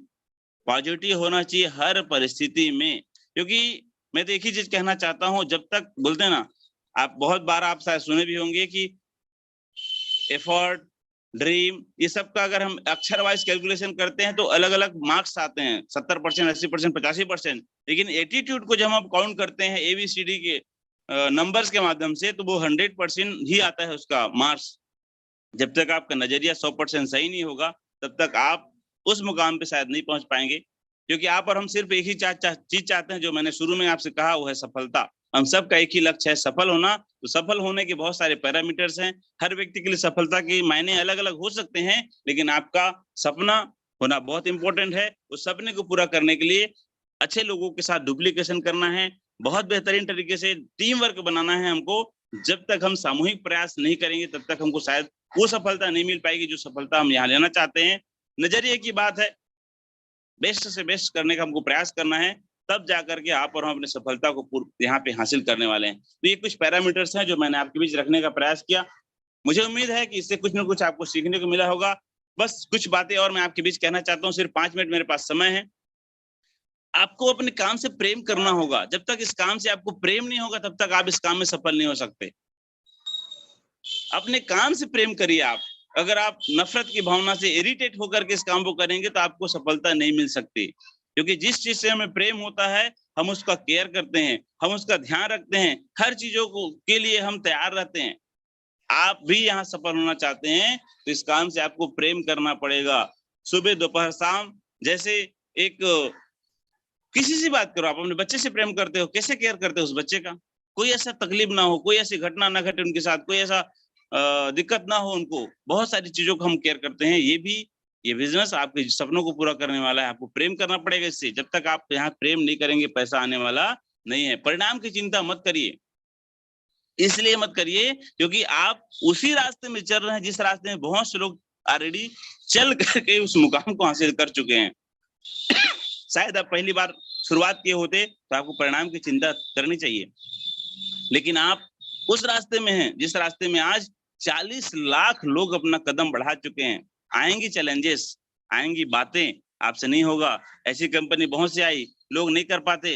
पॉजिटिव होना चाहिए हर परिस्थिति में। क्योंकि मैं तो एक ही चीज कहना चाहता हूँ, जब तक बोलते हैं ना, आप बहुत बार आप शायद सुने भी होंगे कि एफर्ट, ड्रीम, ये सब का अगर हम अक्षर वाइज कैलकुलेशन करते हैं तो अलग अलग मार्क्स आते हैं, 70%, 80%, 85%। लेकिन एटीट्यूड को जब हम काउंट करते हैं ABCD के नंबर्स के माध्यम से, तो वो 100% ही आता है उसका मार्क्स। जब तक आपका नजरिया 100% सही नहीं होगा तब तक आप उस मुकाम पे शायद नहीं पहुंच पाएंगे। क्योंकि आप और हम सिर्फ एक ही चीज चाहते हैं, जो मैंने शुरू में आपसे कहा, वो है सफलता। हम सबका एक ही लक्ष्य है, सफल होना। तो सफल होने के बहुत सारे पैरामीटर्स हैं। हर व्यक्ति के लिए सफलता के मायने अलग अलग हो सकते हैं, लेकिन आपका सपना होना बहुत इंपॉर्टेंट है। उस सपने को पूरा करने के लिए अच्छे लोगों के साथ डुप्लीकेशन करना है, बहुत बेहतरीन तरीके से टीम वर्क बनाना है हमको। जब तक हम सामूहिक प्रयास नहीं करेंगे तब तक हमको शायद वो सफलता नहीं मिल पाएगी जो सफलता हम यहाँ लेना चाहते हैं। नजरिए की बात है, बेस्ट से बेस्ट करने का हमको प्रयास करना है, तब जाकर के आप और हम अपनी सफलता को यहाँ पे हासिल करने वाले हैं। तो ये कुछ पैरामीटर्स हैं जो मैंने आपके बीच रखने का प्रयास किया। मुझे उम्मीद है कि इससे कुछ ना कुछ आपको सीखने को मिला होगा। बस कुछ बातें और मैं आपके बीच कहना चाहता हूँ, सिर्फ 5 मिनट मेरे पास समय है। आपको अपने काम से प्रेम करना होगा। जब तक इस काम से आपको प्रेम नहीं होगा तब तक आप इस काम में सफल नहीं हो सकते। अपने काम से प्रेम करिए आप। अगर आप नफरत की भावना से इरिटेट होकर के इस काम को करेंगे तो आपको सफलता नहीं मिल सकती। क्योंकि जिस चीज से हमें प्रेम होता है हम उसका केयर करते हैं, हम उसका ध्यान रखते हैं, हर चीजों को के लिए हम तैयार रहते हैं। आप भी यहाँ सफल होना चाहते हैं तो इस काम से आपको प्रेम करना पड़ेगा। सुबह दोपहर शाम, जैसे एक किसी से बात करो, आप अपने बच्चे से प्रेम करते हो, कैसे केयर करते हो उस बच्चे का, कोई ऐसा तकलीफ ना हो, कोई ऐसी घटना ना घटे उनके साथ, कोई ऐसा दिक्कत ना हो उनको, बहुत सारी चीजों को हम केयर करते हैं। ये बिजनेस आपके सपनों को पूरा करने वाला है। आपको प्रेम करना पड़ेगा इससे। जब तक आप यहाँ प्रेम नहीं करेंगे पैसा आने वाला नहीं है। परिणाम की चिंता मत करिए, इसलिए मत करिए क्योंकि आप उसी रास्ते में चल रहे हैं जिस रास्ते में बहुत से लोग ऑलरेडी चल करके उस मुकाम को हासिल कर चुके हैं। शायद आप पहली बार शुरुआत किए होते तो आपको परिणाम की चिंता करनी चाहिए, लेकिन आप उस रास्ते में हैं जिस रास्ते में आज 40 लाख लोग अपना कदम बढ़ा चुके हैं। आएंगी चैलेंजेस, आएंगी बातें, आपसे नहीं होगा। ऐसी कंपनी बहुत से आई, लोग नहीं कर पाते,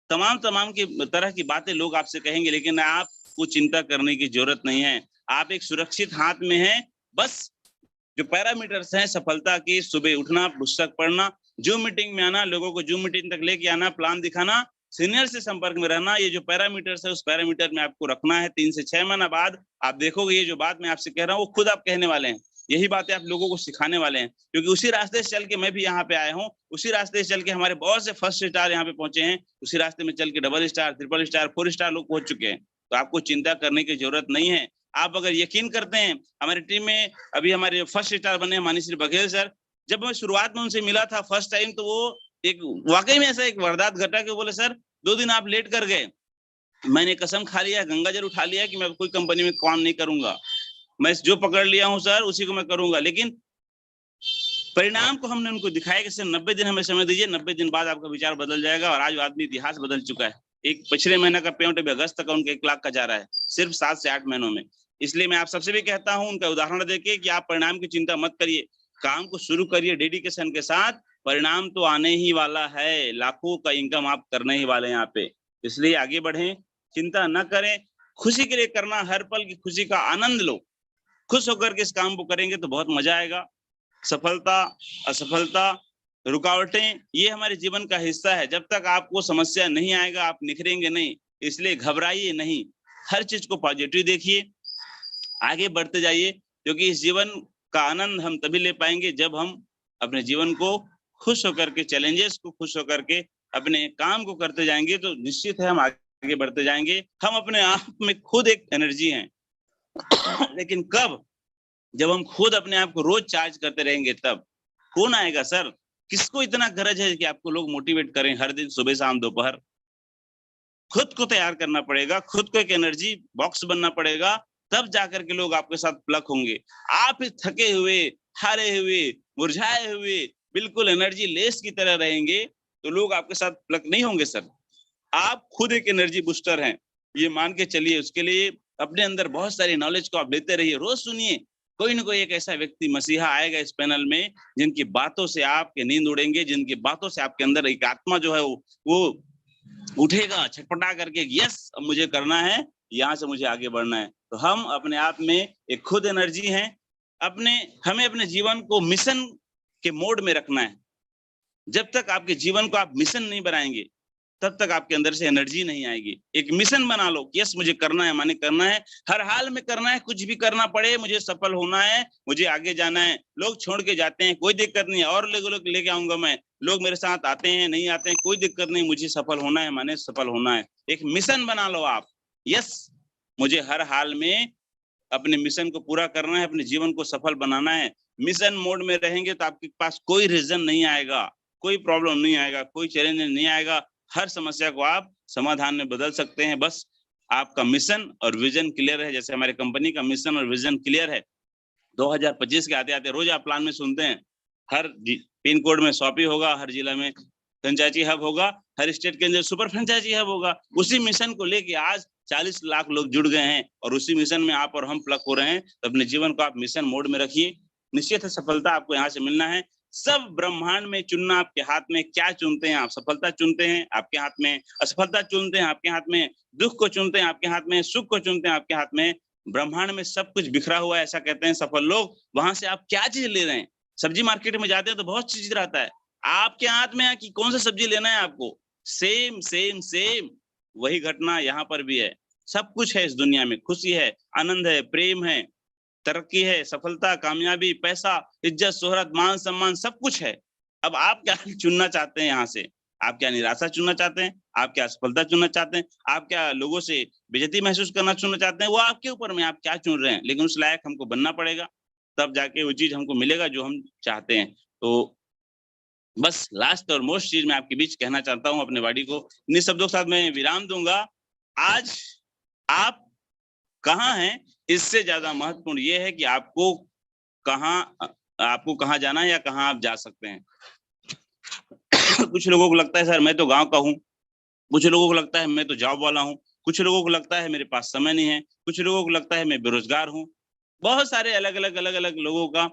तमाम की तरह की बातें लोग आपसे कहेंगे, लेकिन आपको चिंता करने की जरूरत नहीं है। आप एक सुरक्षित हाथ में हैं। बस जो पैरामीटर्स हैं सफलता की, सुबह उठना, पुस्तक पढ़ना, जूम मीटिंग में आना, लोगों को जूम मीटिंग तक लेके आना, प्लान दिखाना, सीनियर से संपर्क में रहना, ये जो पैरामीटर्स है उस पैरामीटर में आपको रखना है। 3 से 6 महीना बाद आप देखोगे ये जो बात मैं आपसे कह रहा हूँ वो खुद आप कहने वाले हैं, यही बातें आप लोगों को सिखाने वाले हैं, क्योंकि उसी रास्ते से चल के मैं भी यहाँ पे आया हूँ, उसी रास्ते से चल के हमारे बहुत से फर्स्ट स्टार यहाँ पे पहुंचे हैं, उसी रास्ते में चल के double star, triple star, 4 star लोग पहुंच चुके हैं। तो आपको चिंता करने की जरूरत नहीं है। आप अगर यकीन करते हैं, हमारी टीम में अभी हमारे फर्स्ट स्टार बने माननीय श्री बघेल सर, जब मैं शुरुआत में उनसे मिला था फर्स्ट टाइम, तो वो एक वाकई में ऐसा एक वारदात घटा कि बोले सर 2 दिन आप लेट कर गए, मैंने कसम खा लिया, गंगाजल उठा लिया कि मैं कोई कंपनी में काम नहीं करूंगा, मैं जो पकड़ लिया हूं सर उसी को मैं करूंगा। लेकिन परिणाम को हमने उनको दिखाया कि सर 90 दिन हमें समय दीजिए, 90 दिन बाद आपका विचार बदल जाएगा। और आज आदमी इतिहास बदल चुका है। एक पिछले महीने का पेमेंट अभी अगस्त तक उनका 1 लाख का जा रहा है, सिर्फ 7 से 8 महीनों में। इसलिए मैं आप सबसे भी कहता हूं, उनका उदाहरण देके कि आप परिणाम की चिंता मत करिए, काम को शुरू करिए डेडिकेशन के साथ, परिणाम तो आने ही वाला है, लाखों का इनकम आप करने ही वाले हैं यहाँ पे। इसलिए आगे बढ़ें, चिंता न करें, खुशी के लिए करना, हर पल की खुशी का आनंद लो, खुश होकर के इस काम को करेंगे तो बहुत मजा आएगा। सफलता, असफलता, रुकावटें, ये हमारे जीवन का हिस्सा है। जब तक आपको समस्या नहीं आएगा आप निखरेंगे नहीं, इसलिए घबराइए नहीं, हर चीज को पॉजिटिव देखिए, आगे बढ़ते जाइए, क्योंकि इस जीवन का आनंद हम तभी ले पाएंगे जब हम अपने जीवन को खुश होकर के, चैलेंजेस को खुश होकर के अपने काम को करते जाएंगे, तो निश्चित है हम आगे बढ़ते जाएंगे। हम अपने आप में खुद एक एनर्जी हैं, लेकिन कब? जब हम खुद अपने आप को रोज चार्ज करते रहेंगे तब। कौन आएगा सर? किसको इतना गरज है कि आपको लोग मोटिवेट करें हर दिन सुबह शाम दोपहर? खुद को तैयार करना पड़ेगा, खुद को एक एनर्जी बॉक्स बनना पड़ेगा, तब जाकर के लोग आपके साथ प्लग होंगे। आप थके हुए, हारे हुए, मुरझाए हुए, बिल्कुल एनर्जी लेस की तरह रहेंगे तो लोग आपके साथ प्लग नहीं होंगे सर। आप खुद एक एनर्जी बूस्टर हैं, ये मान के चलिए। उसके लिए अपने अंदर बहुत सारी नॉलेज को आप लेते रहिए, रोज सुनिए, कोई ना कोई एक ऐसा व्यक्ति मसीहा आएगा इस पैनल में जिनकी बातों से आपके नींद उड़ेंगे, जिनकी बातों से आपके अंदर एक आत्मा जो है वो उठेगा छटपटा करके, यस अब मुझे करना है, यहाँ से मुझे आगे बढ़ना है। तो हम अपने आप में एक खुद एनर्जी हैं, हमें अपने जीवन को मिशन के मोड में रखना है। जब तक आपके जीवन को आप मिशन नहीं बनाएंगे तब तक आपके अंदर से एनर्जी नहीं आएगी। एक मिशन बना लो, यस मुझे करना है, माने करना है, हर हाल में करना है, कुछ भी करना पड़े, मुझे सफल होना है, मुझे आगे जाना है। लोग छोड़ के जाते हैं, कोई दिक्कत नहीं है, और लोग लेके आऊंगा मैं, लोग मेरे साथ आते हैं नहीं आते हैं, कोई दिक्कत नहीं, मुझे सफल होना है, माने सफल होना है। एक मिशन बना लो आप, यस मुझे हर हाल में अपने मिशन को पूरा करना है, अपने जीवन को सफल बनाना है। मिशन मोड में रहेंगे तो आपके पास कोई रीजन नहीं आएगा, कोई प्रॉब्लम नहीं आएगा, कोई चैलेंज नहीं आएगा, हर समस्या को आप समाधान में बदल सकते हैं। बस आपका मिशन और विजन क्लियर है, जैसे हमारे कंपनी का मिशन और विजन क्लियर है। 2025 के आते आते रोज आप प्लान में सुनते हैं, हर पिन कोड में शॉपी होगा, हर जिला में फ्रेंचाइजी हब होगा, हर स्टेट के अंदर सुपर फ्रेंचाइजी हब होगा। उसी मिशन को लेके आज 40 लाख लोग जुड़ गए हैं और उसी मिशन में आप और हम प्लग हो रहे हैं। तो अपने जीवन को आप मिशन मोड में रखिए, निश्चित है सफलता आपको यहाँ से मिलना है। सब ब्रह्मांड में चुनना आपके हाथ में, क्या चुनते हैं आप? सफलता चुनते हैं आपके हाथ में, असफलता चुनते हैं आपके हाथ में, दुख को चुनते हैं आपके हाथ में, सुख को चुनते हैं आपके हाथ में। ब्रह्मांड में सब कुछ बिखरा हुआ है, ऐसा कहते हैं सफल लोग। वहां से आप क्या चीज ले रहे हैं? सब्जी मार्केट में जाते हैं तो बहुत चीज रहता है, आपके हाथ में है कि कौन सा सब्जी लेना है आपको। सेम सेम सेम वही घटना यहाँ पर भी है। सब कुछ है इस दुनिया में, खुशी है, आनंद है, प्रेम है, तरक्की है, सफलता, कामयाबी, पैसा, इज्जत, शोहरत, मान सम्मान, सब कुछ है। अब आप क्या चुनना चाहते हैं यहाँ से? आप क्या निराशा चुनना चाहते हैं? आप क्या असफलता चुनना चाहते हैं? आप क्या लोगों से बेइज्जती महसूस करना चुनना चाहते हैं? वो आपके ऊपर में, आप क्या चुन रहे हैं। लेकिन उस लायक हमको बनना पड़ेगा, तब जाके वो चीज हमको मिलेगा जो हम चाहते हैं। तो बस लास्ट और मोस्ट चीज मैं आपके बीच कहना चाहता हूँ अपने वाणी को, इन शब्दों के साथ मैं विराम दूंगा। आज आप कहाँ हैं, इससे ज्यादा महत्वपूर्ण ये है कि आपको कहाँ जाना है या कहाँ आप जा सकते हैं। कुछ लोगों को लगता है सर मैं तो गांव का हूँ, कुछ लोगों को लगता है मैं तो जॉब वाला हूँ, कुछ लोगों को लगता है मेरे पास समय नहीं है, कुछ लोगों को लगता है मैं बेरोजगार हूँ। बहुत सारे अलग अलग लोगों का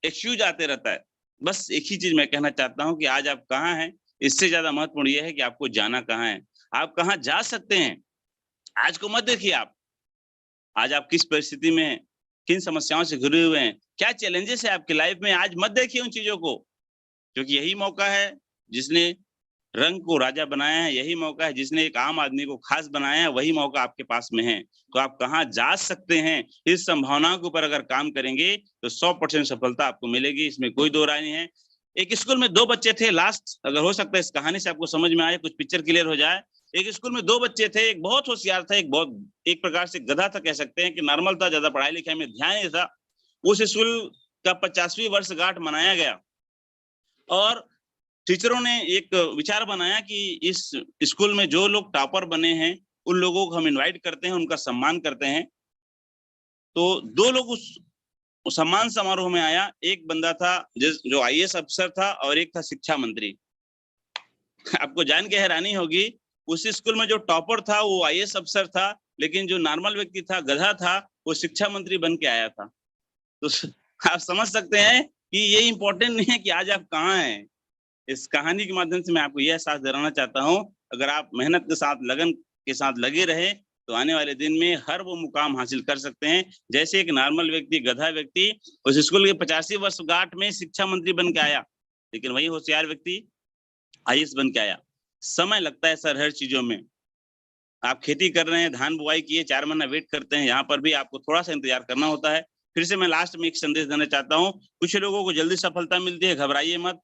एक्सक्यूज आते रहता है। बस एक ही चीज मैं कहना चाहता हूँ कि आज आप कहाँ हैं, इससे ज्यादा महत्वपूर्ण यह है कि आपको जाना कहाँ है, आप कहाँ जा सकते हैं। आज को मत देखिए आज आप किस परिस्थिति में हैं, किन समस्याओं से घिरे हुए हैं, क्या चैलेंजेस है आपकी लाइफ में, आज मत देखिए उन चीजों को, क्योंकि यही मौका है जिसने रंग को राजा बनाया है, यही मौका है। जिसने एक आम आदमी को खास बनाया है, वही मौका आपके पास में है। तो आप कहाँ जा सकते हैं, इस संभावनाओं के ऊपर अगर काम करेंगे तो 100% सफलता आपको मिलेगी, इसमें कोई दो राय नहीं है। एक स्कूल में 2 बच्चे थे, लास्ट अगर हो सकता है इस कहानी से आपको समझ में आए, कुछ पिक्चर क्लियर हो जाए। एक स्कूल में 2 बच्चे थे, एक बहुत होशियार था, एक प्रकार से गधा था, कह सकते हैं कि नॉर्मल था, ज्यादा पढ़ाई लिखाई में ध्यान नहीं था। उस स्कूल का 50वीं वर्षगांठ मनाया गया और टीचरों ने एक विचार बनाया कि इस स्कूल में जो लोग टॉपर बने हैं उन लोगों को हम इनवाइट करते हैं, उनका सम्मान करते हैं। तो 2 लोग उस सम्मान समारोह में आया। एक बंदा था जो आईएएस अफसर था और एक था शिक्षा मंत्री। आपको जान के हैरानी होगी, उस स्कूल में जो टॉपर था वो आईएएस अफसर था, लेकिन जो नॉर्मल व्यक्ति था, गधा था, वो शिक्षा मंत्री बन के आया था। तो आप समझ सकते हैं कि ये इंपॉर्टेंट नहीं है कि आज आप कहाँ हैं। इस कहानी के माध्यम से मैं आपको यह एहसास दिलाना चाहता हूँ, अगर आप मेहनत के साथ, लगन के साथ लगे रहे तो आने वाले दिन में हर वो मुकाम हासिल कर सकते हैं। जैसे एक नॉर्मल व्यक्ति, गधा व्यक्ति उस स्कूल के 50वीं वर्षगांठ में शिक्षा मंत्री बन के आया, लेकिन वही होशियार व्यक्ति आईएएस बन के आया। समय लगता है सर हर चीजों में। आप खेती कर रहे हैं, धान बुआई किए, 4 महीना वेट करते हैं, यहाँ पर भी आपको थोड़ा सा इंतजार करना होता है। फिर से मैं लास्ट में एक संदेश देना चाहता हूँ, कुछ लोगों को जल्दी सफलता मिलती है, घबराइए मत।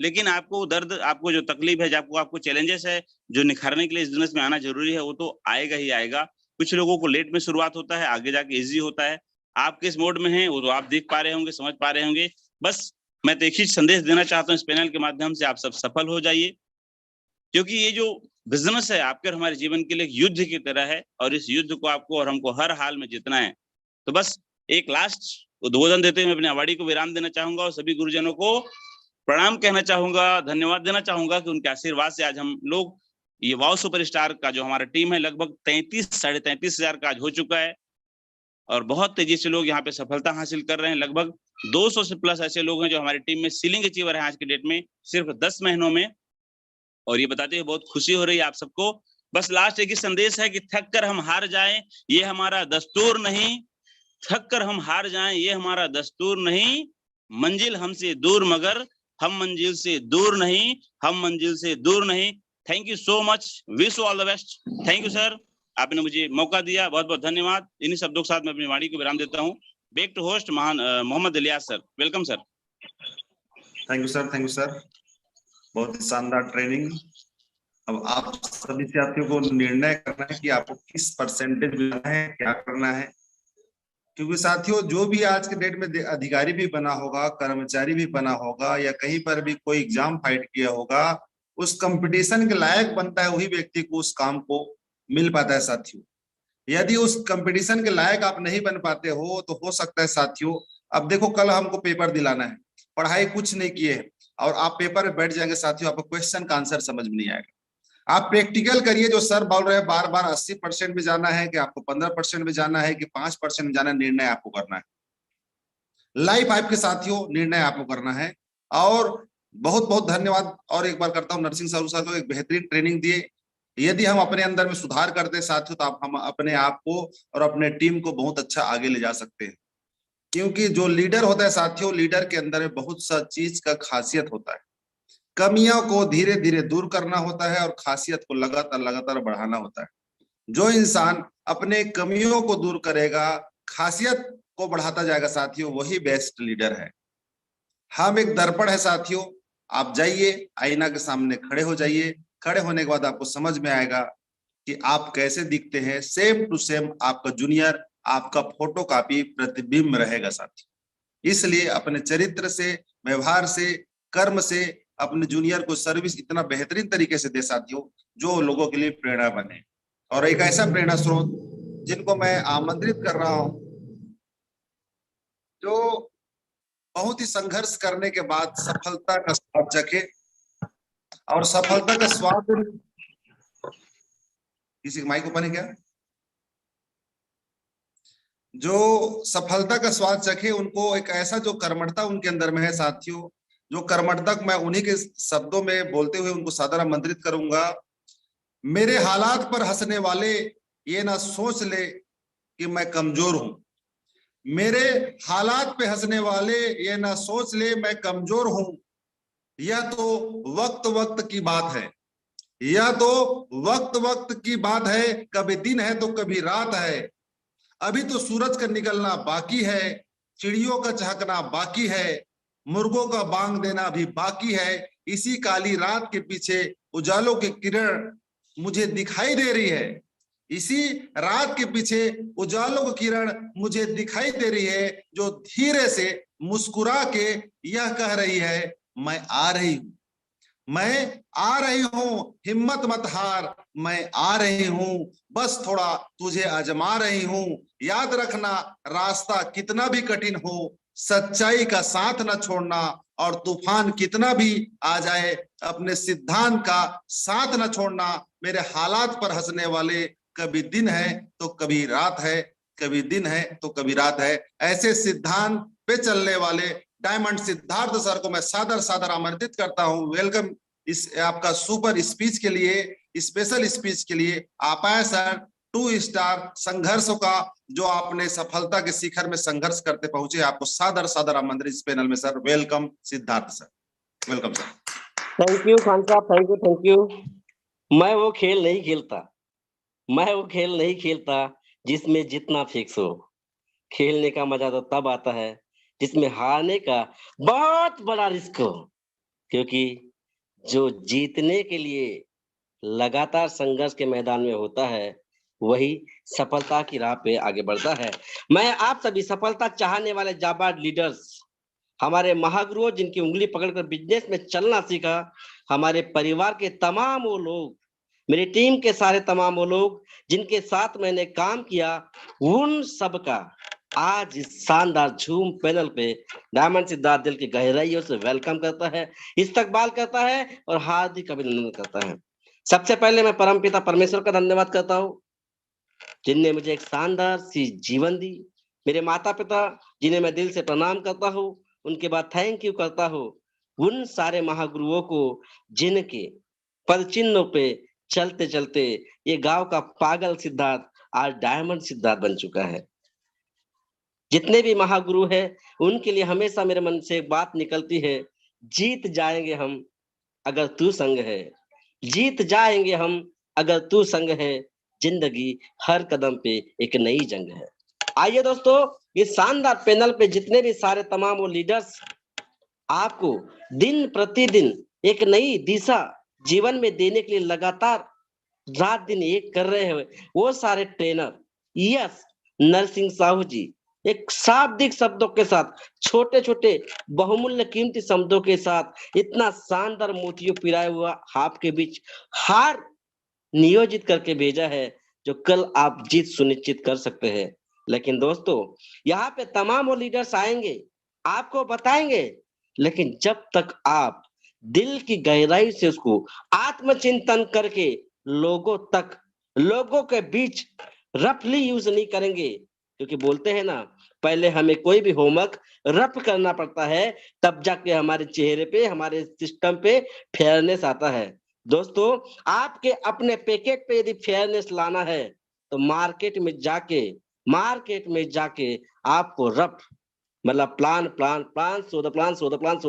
लेकिन आपको दर्द, आपको जो तकलीफ है, आपको चैलेंजेस है, जो निखारने के लिए इस बिजनेस में आना जरूरी है, वो तो आएगा ही आएगा। कुछ लोगों को लेट में शुरुआत होता है, आगे जाके इजी होता है। आप किस मोड में हैं वो तो आप देख पा रहे होंगे, समझ पा रहे होंगे। बस मैं तो एक ही संदेश देना चाहता हूँ इस पैनल के माध्यम से, आप सब सफल हो जाइए, क्योंकि ये जो बिजनेस है आपके और हमारे जीवन के लिए एक युद्ध की तरह है और इस युद्ध को आपको और हमको हर हाल में जीतना है। तो बस एक लास्ट उद्बोधन देते हुए अपने वाणी को विराम देना चाहूंगा और सभी गुरुजनों को प्रणाम कहना चाहूंगा, धन्यवाद देना चाहूंगा कि उनके आशीर्वाद से आज हम लोग ये वाव सुपरस्टार का जो हमारा टीम है लगभग साढ़े 33 हजार का आज हो चुका है और बहुत तेजी से लोग यहाँ पे सफलता हासिल कर रहे हैं। लगभग 200 से प्लस ऐसे लोग हैं जो हमारी टीम में सीलिंग अचीवर है आज की डेट में, सिर्फ 10 महीनों में। और ये बताते हुए बहुत खुशी हो रही है आप सबको। बस लास्ट एक ही संदेश है कि थक कर हम हार जाएं ये हमारा दस्तूर नहीं, थक कर हम हार जाएं ये हमारा दस्तूर नहीं, मंजिल हमसे दूर मगर हम मंजिल से दूर नहीं, हम मंजिल से दूर नहीं। Thank you so much, wish all the best. Thank you sir, आपने मुझे मौका दिया, बहुत बहुत धन्यवाद। इन्हीं शब्दों के साथ मैं अपनी वाणी को विराम देता हूँ। Back to host Mohammed Ilyas sir, welcome sir. Thank you sir, thank you sir, बहुत शानदार ट्रेनिंग। अब आप सभी साथियों को निर्णय करना है कि आपको किस परसेंटेज मिलना है, क्या करना है। क्योंकि साथियों जो भी आज के डेट में अधिकारी भी बना होगा, कर्मचारी भी बना होगा या कहीं पर भी कोई एग्जाम फाइट किया होगा, उस कंपटीशन के लायक बनता है वही व्यक्ति को उस काम को मिल पाता है साथियों। यदि उस कंपटीशन के लायक आप नहीं बन पाते हो तो हो सकता है साथियों, अब देखो कल हमको पेपर दिलाना है, पढ़ाई कुछ नहीं किए और आप पेपर में बैठ जाएंगे साथियों, आपको क्वेश्चन का आंसर समझ में नहीं आएगा। आप प्रैक्टिकल करिए, जो सर बोल रहे हैं बार बार 80% में जाना है कि आपको 15% में जाना है कि 5% में जाना है, निर्णय आपको करना है। लाइफ आपके साथियों, निर्णय आपको करना है। और बहुत बहुत धन्यवाद और एक बार करता हूँ नरसिंह सर को, एक बेहतरीन ट्रेनिंग दिए। यदि हम अपने अंदर में सुधार करते साथियों तो हम अपने आप को और अपने टीम को बहुत अच्छा आगे ले जा सकते हैं। क्योंकि जो लीडर होता है साथियों, लीडर के अंदर में बहुत सा चीज का खासियत होता है। कमियों को धीरे धीरे दूर करना होता है और खासियत को लगातार लगातार बढ़ाना होता है। जो इंसान अपने कमियों को दूर करेगा, खासियत को बढ़ाता जाएगा साथियों, वही बेस्ट लीडर है। हम एक दर्पण है साथियों, आप जाइए आईना के सामने खड़े हो जाइए, खड़े होने के बाद आपको समझ में आएगा कि आप कैसे दिखते हैं। सेम टू सेम आपका जूनियर, आपका फोटो कॉपी प्रतिबिंब रहेगा साथियों। इसलिए अपने चरित्र से, व्यवहार से, कर्म से अपने जूनियर को सर्विस इतना बेहतरीन तरीके से दे साथियों, जो लोगों के लिए प्रेरणा बने। और एक ऐसा प्रेरणा स्रोत जिनको मैं आमंत्रित कर रहा हूं, जो बहुत ही संघर्ष करने के बाद सफलता का स्वाद चखे और सफलता का स्वाद, किसी का माइक ओपन है क्या? जो सफलता का स्वाद चखे उनको एक ऐसा जो कर्मठता उनके अंदर में है साथियों, जो कर्मठता मैं उन्हीं के शब्दों में बोलते हुए उनको सादर आमंत्रित करूंगा। मेरे हालात पर हंसने वाले ये ना सोच ले कि मैं कमजोर हूं, मेरे हालात पे हंसने वाले ये ना सोच ले मैं कमजोर हूं, यह तो वक्त वक्त की बात है, यह तो वक्त वक्त की बात है, कभी दिन है तो कभी रात है। अभी तो सूरज का निकलना बाकी है, चिड़ियों का चहकना बाकी है, मुर्गों का बांग देना भी बाकी है। इसी काली रात के पीछे उजालों की किरण मुझे दिखाई दे रही है। इसी रात के पीछे उजालों की किरण मुझे दिखाई दे रही है, जो धीरे से मुस्कुरा के यह कह रही है, मैं आ रही हूं, मैं आ रही हूं, हिम्मत मत हार, मैं आ रही हूं, बस थोड़ा तुझे आजमा रही हूं। याद रखना रास्ता कितना भी कठिन हो, सच्चाई का साथ न छोड़ना, और तूफान कितना भी आ जाए अपने सिद्धांत का साथ न छोड़ना। मेरे हालात पर हंसने वाले, कभी दिन है तो कभी रात है, कभी दिन है तो कभी रात है, ऐसे सिद्धांत पे चलने वाले डायमंड सिद्धार्थ सर को मैं सादर सादर आमंत्रित करता हूं। वेलकम इस आपका सुपर स्पीच के लिए, स्पेशल स्पीच के लिए। आप आए सर, 2 स्टार संघर्षों का जो आपने सफलता के शिखर में संघर्ष करते पहुंचे, आपको सादर सादर आमंत्रित इस पैनल में sir. Welcome Siddharth sir, welcome sir. Thank you Khan साहब, थैंक यू, थैंक यू। मैं वो खेल नहीं खेलता, मैं वो खेल नहीं खेलता जिसमें जितना फिक्स हो। खेलने का मजा तो तब आता है जिसमें हारने का बहुत बड़ा रिस्क हो, क्योंकि जो जीतने के लिए लगातार संघर्ष के मैदान में होता है, वही सफलता की राह पे आगे बढ़ता है। मैं आप सभी सफलता चाहने वाले जाबाज लीडर्स, हमारे महागुरुओं जिनकी उंगली पकड़कर बिजनेस में चलना सीखा, हमारे परिवार के तमाम वो लोग, मेरी टीम के सारे तमाम वो लोग जिनके साथ मैंने काम किया, उन सब का आज इस शानदार झूम पैनल पे डायमंड सिद्धार्थ दिल की गहराइयों से वेलकम करता है, इस्तकबाल करता है और हार्दिक अभिनंदन करता है। सबसे पहले मैं परमपिता परमेश्वर का धन्यवाद करता हूँ, जिनने मुझे एक शानदार सी जीवन दी। मेरे माता पिता जिन्हें मैं दिल से प्रणाम करता हूँ, उनके बाद थैंक यू करता हूँ उन सारे महागुरुओं को जिनके पद चिन्हों पे चलते चलते ये गांव का पागल सिद्धार्थ आज डायमंड सिद्धार्थ बन चुका है। जितने भी महागुरु हैं, उनके लिए हमेशा मेरे मन से एक बात निकलती है, जीत जाएंगे हम अगर तू संग है, जीत जाएंगे हम अगर तू संग है, जिंदगी हर कदम पे एक नई जंग है। आइए दोस्तों, इस शानदार पैनल पे जितने भी सारे तमाम वो लीडर्स आपको दिन प्रतिदिन एक नई दिशा जीवन में देने के लिए लगातार रात दिन एक कर रहे हैं, वो सारे ट्रेनर, यस नरसिंह साहू जी एक शाब्दिक शब्दों के साथ, छोटे छोटे बहुमूल्य कीमती शब्दों के साथ इतना शानदार मोतियों पिराया हुआ आपके बीच हार नियोजित करके भेजा है, जो कल आप जीत सुनिश्चित कर सकते हैं। लेकिन दोस्तों, यहाँ पे तमाम वो लीडर्स आएंगे, आपको बताएंगे, लेकिन जब तक आप दिल की गहराई से उसको आत्मचिंतन करके लोगों तक, लोगों के बीच रफली यूज नहीं करेंगे, क्योंकि बोलते हैं ना, पहले हमें कोई भी होमवर्क रफ करना पड़ता है, तब जाके हमारे चेहरे पे, हमारे सिस्टम पे फेयरनेस आता है। दोस्तों, आपके अपने पैकेट पे यदि फेयरनेस लाना है, तो मार्केट में जाके आपको रफ मतलब प्लान सो द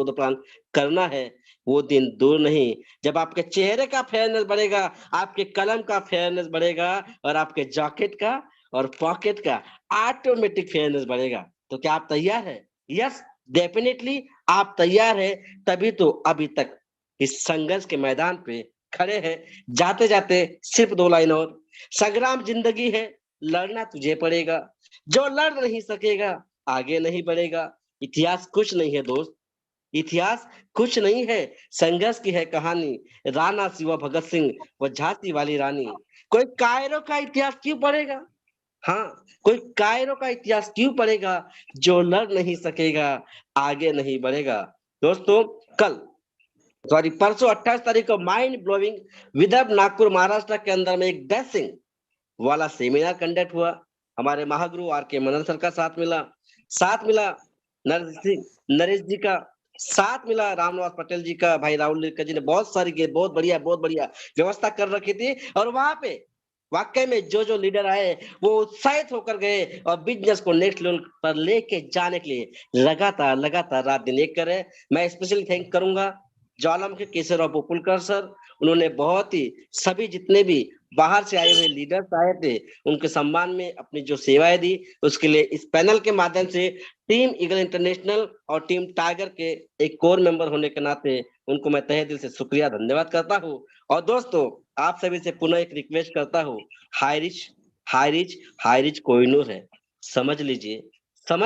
प्लान करना है। वो दिन दूर नहीं जब आपके चेहरे का फेयरनेस बढ़ेगा, आपके कलम का फेयरनेस बढ़ेगा, और आपके जैकेट का और पॉकेट का ऑटोमेटिक फेयरनेस बढ़ेगा। तो क्या आप तैयार है? यस, डेफिनेटली आप तैयार है, तभी तो अभी तक इस संघर्ष के मैदान पे खड़े हैं। जाते जाते सिर्फ 2 लाइन और, संग्राम जिंदगी है, लड़ना तुझे पड़ेगा, जो लड़ नहीं सकेगा आगे नहीं बढ़ेगा। इतिहास कुछ नहीं है दोस्त, इतिहास कुछ नहीं है, संघर्ष की है कहानी, राणा शिवा भगत सिंह व झांसी वाली रानी। कोई कायरों का इतिहास क्यों पढ़ेगा? हाँ, कोई कायरों का इतिहास क्यों पढ़ेगा? जो लड़ नहीं सकेगा आगे नहीं बढ़ेगा। दोस्तों, परसों 28 तारीख को माइंड ब्लोइंग विदर्भ नागपुर महाराष्ट्र के अंदर में एक डैशिंग वाला सेमिनार कंडक्ट हुआ। हमारे महागुरु आर के मनन सर का साथ मिला नरेश जी का साथ मिला, रामनिवास पटेल जी का, भाई राहुल लिरका जी ने बहुत सारी बहुत बढ़िया व्यवस्था कर रखी थी। और वहां पे वाकई में जो लीडर आए वो उत्साहित होकर गए और बिजनेस को नेक्स्ट लेवल पर लेके जाने के लिए लगातार रात दिन एक कर रहे। मैं स्पेशली थैंक करूंगा ज्वालामुखी केशवराव पोपुलकर सर, उन्होंने बहुत ही सभी जितने भी बाहर से आए हुए लीडर्स आए थे, उनके सम्मान में अपनी जो सेवाएं दी, उसके लिए इस पैनल के माध्यम से टीम ईगल इंटरनेशनल और टीम टाइगर के एक कोर मेंबर होने के नाते उनको मैं तहे दिल से शुक्रिया धन्यवाद करता हूँ। और दोस्तों, आप सभी से पुनः एक रिक्वेस्ट करता हूँ, हाई रिच कोहिनूर है, समझ